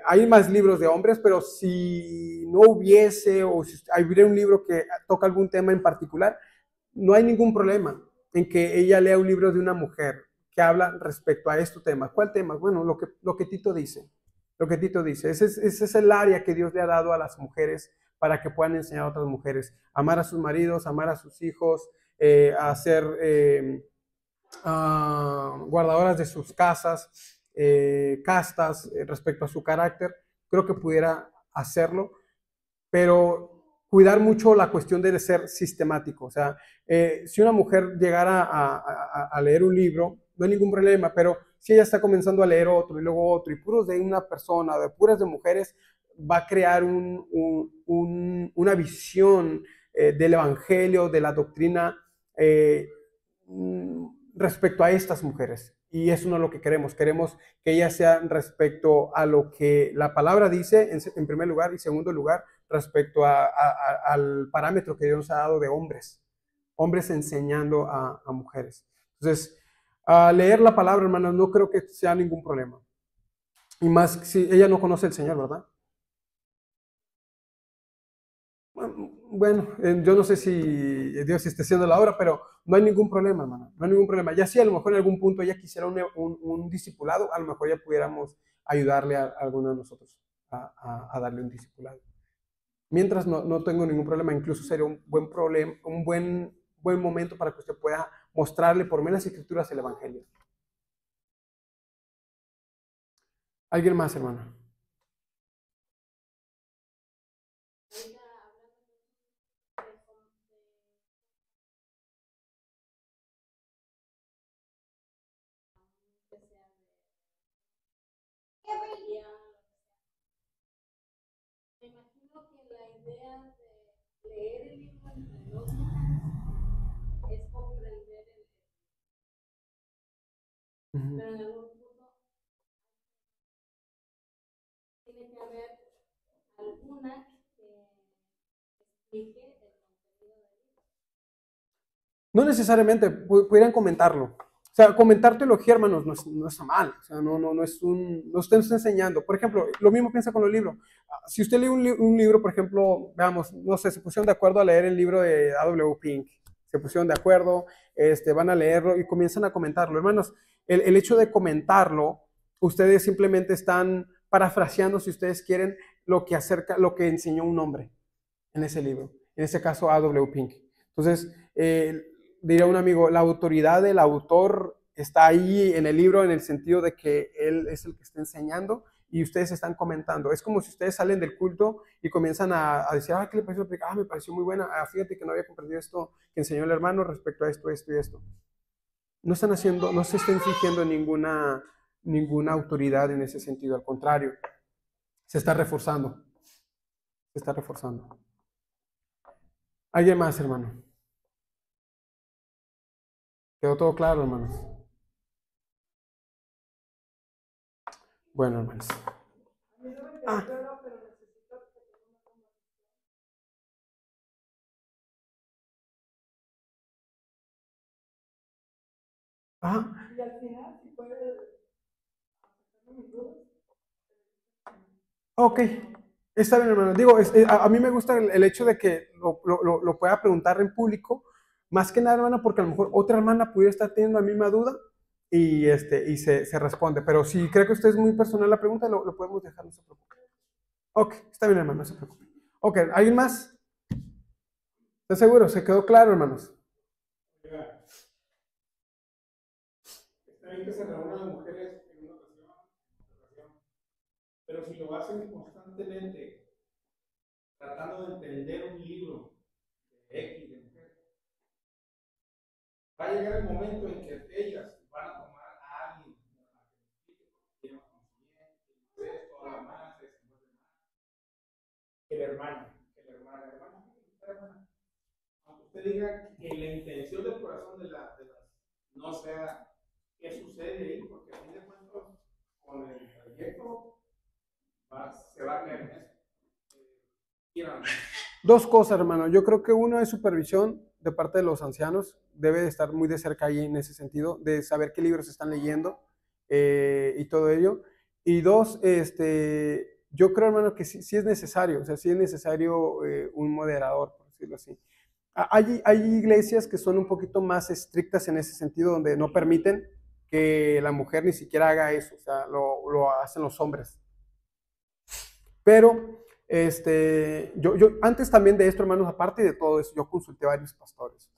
[SPEAKER 1] hay más libros de hombres, pero si no hubiese, o si hubiera un libro que toca algún tema en particular, no hay ningún problema en que ella lea un libro de una mujer que habla respecto a este tema. ¿Cuál tema? Bueno, lo que Tito dice. Lo que Tito dice. Ese es el área que Dios le ha dado a las mujeres para que puedan enseñar a otras mujeres. Amar a sus maridos, amar a sus hijos, a ser guardadoras de sus casas, castas respecto a su carácter. Creo que pudiera hacerlo, pero cuidar mucho la cuestión de ser sistemático. O sea, si una mujer llegara a leer un libro, no hay ningún problema, pero si ella está comenzando a leer otro y luego otro, y puros de una persona, de puras de mujeres, va a crear una visión del evangelio, de la doctrina respecto a estas mujeres. Y eso no es lo que queremos. Queremos que ellas sean respecto a lo que la palabra dice, en primer lugar, y en segundo lugar, respecto al parámetro que Dios nos ha dado de hombres enseñando a mujeres. Entonces, leer la palabra, hermanos, no creo que sea ningún problema. Y más si ella no conoce al Señor, ¿verdad? Bueno, yo no sé si Dios está haciendo la obra, pero no hay ningún problema, hermano. No hay ningún problema. Ya si a lo mejor en algún punto ella quisiera un discipulado, a lo mejor ya pudiéramos ayudarle a alguno de nosotros a darle un discipulado. Mientras no tengo ningún problema, incluso sería un buen momento para que usted pueda mostrarle por medio de las escrituras el evangelio. ¿Alguien más, hermano?
[SPEAKER 4] Me imagino que la idea de leer el libro entre dos es comprender el libro. Pero en algún punto tiene que haber alguna que explique el contenido del libro.
[SPEAKER 1] No necesariamente, pudieran comentarlo. O sea, comentar teología, hermanos, no está mal. O sea, no está enseñando. Por ejemplo, lo mismo piensa con los libros. Si usted lee un libro, por ejemplo, veamos, no sé, se pusieron de acuerdo a leer el libro de A.W. Pink. Se pusieron de acuerdo, van a leerlo y comienzan a comentarlo. Hermanos, el hecho de comentarlo, ustedes simplemente están parafraseando, si ustedes quieren, lo que enseñó un hombre en ese libro. En ese caso, A.W. Pink. Entonces, diría un amigo, la autoridad del autor está ahí en el libro en el sentido de que él es el que está enseñando y ustedes están comentando. Es como si ustedes salen del culto y comienzan a decir, ¿qué le pareció? Me pareció muy buena. Fíjate que no había comprendido esto que enseñó el hermano respecto a esto y esto. No se está infringiendo ninguna autoridad en ese sentido. Al contrario, se está reforzando. Se está reforzando. ¿Alguien más, hermano? ¿Quedó todo claro, hermanos? Bueno, hermanos.
[SPEAKER 2] Y al final, si puede aceptar mis dudas.
[SPEAKER 1] Ok, está bien, hermano. Digo, a mí me gusta el hecho de que lo pueda preguntar en público, más que nada, hermana, porque a lo mejor otra hermana pudiera estar teniendo la misma duda y se responde. Pero si cree que usted es muy personal la pregunta, lo podemos dejar, no se preocupe. Ok, está bien, hermano, no se preocupe. Ok, ¿alguien más? ¿Está seguro? ¿Se quedó claro, hermanos?
[SPEAKER 2] Oiga, está bien que se reúnan las mujeres en una ocasión, pero si lo hacen constantemente, tratando de entender un libro de X, de mujer, va a llegar el momento en que ellas van a tomar a alguien para que explique por qué lleva conocimiento, toda la madre, se mueve más, que la hermana, aunque usted diga que la intención del corazón de las no sea qué sucede ahí, porque a fin de cuentas, con el trayecto se va a caer en eso.
[SPEAKER 1] Dos cosas, hermano. Yo creo que uno es supervisión de parte de los ancianos. Debe de estar muy de cerca ahí en ese sentido, de saber qué libros están leyendo y todo ello. Y dos, yo creo, hermano, que sí es necesario, o sea, sí es necesario un moderador, por decirlo así. Hay iglesias que son un poquito más estrictas en ese sentido, donde no permiten que la mujer ni siquiera haga eso, o sea, lo hacen los hombres. Pero yo antes también de esto, hermanos, aparte de todo eso, yo consulté a varios pastores.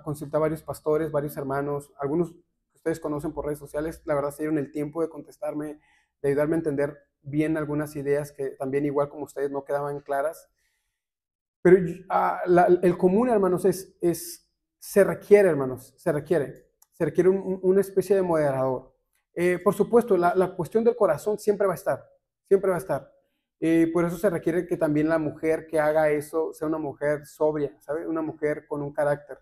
[SPEAKER 1] Consulté a varios pastores, varios hermanos, algunos que ustedes conocen por redes sociales, la verdad se dieron el tiempo de contestarme, de ayudarme a entender bien algunas ideas que también igual como ustedes no quedaban claras. Pero el común, hermanos, se requiere, hermanos, se requiere una especie de moderador. Por supuesto, la cuestión del corazón siempre va a estar, siempre va a estar. Por eso se requiere que también la mujer que haga eso sea una mujer sobria, ¿sabe? Una mujer con un carácter,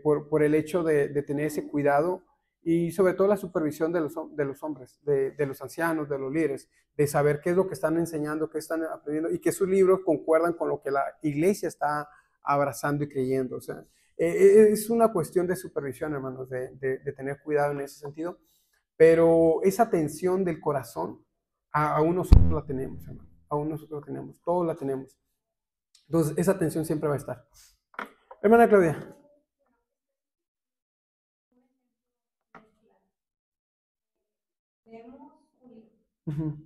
[SPEAKER 1] por el hecho de tener ese cuidado y sobre todo la supervisión de los hombres, de los ancianos, de los líderes, de saber qué es lo que están enseñando, qué están aprendiendo y que sus libros concuerdan con lo que la iglesia está abrazando y creyendo. O sea, es una cuestión de supervisión, hermanos, de tener cuidado en ese sentido, pero esa tensión del corazón, aún nosotros la tenemos, hermano, aún nosotros la tenemos, todos la tenemos. Entonces, esa tensión siempre va a estar. Hermana Claudia.
[SPEAKER 4] Vemos un libro,
[SPEAKER 1] Uh-huh.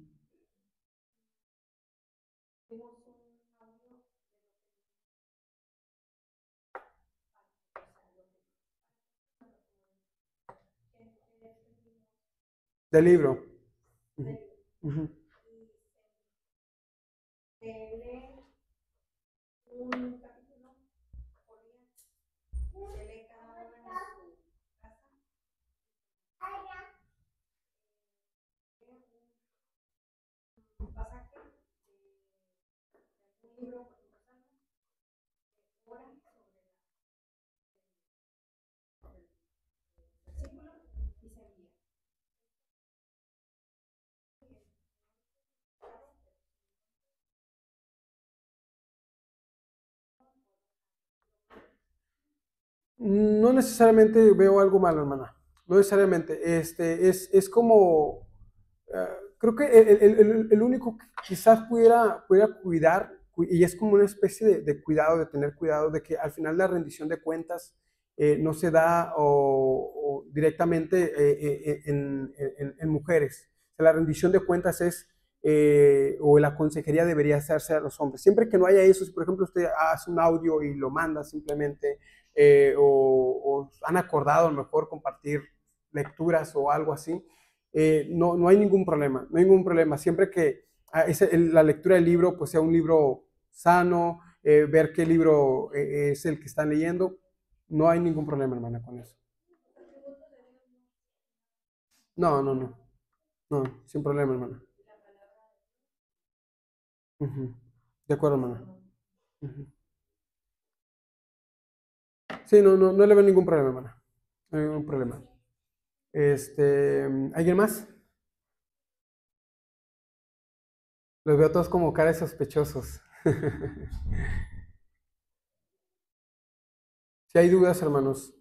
[SPEAKER 4] vemos un audio
[SPEAKER 1] Del libro. Uh-huh.
[SPEAKER 4] de
[SPEAKER 1] Uh-huh.
[SPEAKER 4] se lee un capítulo por día, se lee cada uno en su casa, un pasaje de un libro, por ejemplo, Salmos, ora sobre el versículo y se envía.
[SPEAKER 1] No necesariamente veo algo malo, hermana. No necesariamente. Es como, creo que el único que quizás pudiera cuidar, y es como una especie de cuidado, de tener cuidado, de que al final la rendición de cuentas no se da o directamente en mujeres. O sea, la rendición de cuentas o la consejería debería hacerse a los hombres. Siempre que no haya eso, si por ejemplo usted hace un audio y lo manda simplemente, o han acordado a lo mejor compartir lecturas o algo así, no hay ningún problema, no hay ningún problema. Siempre que la lectura del libro pues sea un libro sano, ver qué libro es el que están leyendo, no hay ningún problema, hermana, con eso. No, sin problema, hermana. Uh-huh. De acuerdo, hermana. Uh-huh. Sí, no le veo ningún problema, hermana. No hay ningún problema. ¿Alguien más? Los veo todos como caras sospechosos. Si hay dudas, hermanos,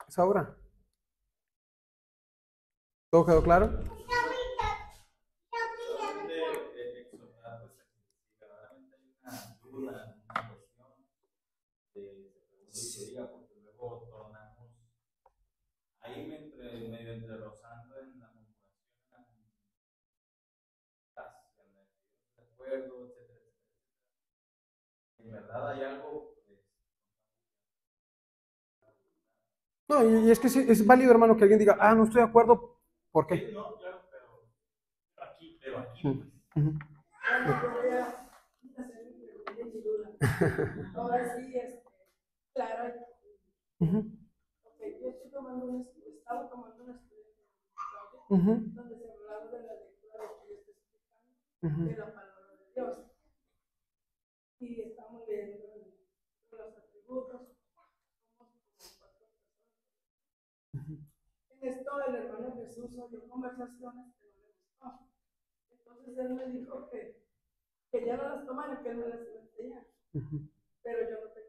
[SPEAKER 1] es ahora. ¿Todo quedó claro?
[SPEAKER 5] Ahí entre medio
[SPEAKER 2] acuerdo, etcétera, etcétera. En verdad hay algo, pues,
[SPEAKER 1] No, y es que sí, es válido, hermano, que alguien diga, ah, no estoy de acuerdo, ¿por
[SPEAKER 2] sí,
[SPEAKER 1] qué?
[SPEAKER 2] no, claro, pero aquí,
[SPEAKER 1] Ujú,
[SPEAKER 2] pues,
[SPEAKER 1] ujú.
[SPEAKER 5] Bueno, yo voy a hacer mi pregunta y mi duda. Ahora sí, claro,
[SPEAKER 1] Ujú,
[SPEAKER 5] ok, yo estoy tomando estaba tomando un estudio
[SPEAKER 1] ujú,
[SPEAKER 5] donde se hablaba de la lectura de lo que yo estoy explicando,
[SPEAKER 1] ujú,
[SPEAKER 5] de la palabra de Dios. Y estamos leyendo los atributos, somos como 4 personas.
[SPEAKER 1] ujú.
[SPEAKER 5] En esto el hermano Jesús oyó conversaciones que no le gustó. Entonces él me dijo que ya no las tomara, que él me las iba a enseñar.
[SPEAKER 1] Ujú.
[SPEAKER 5] Pero yo no tengo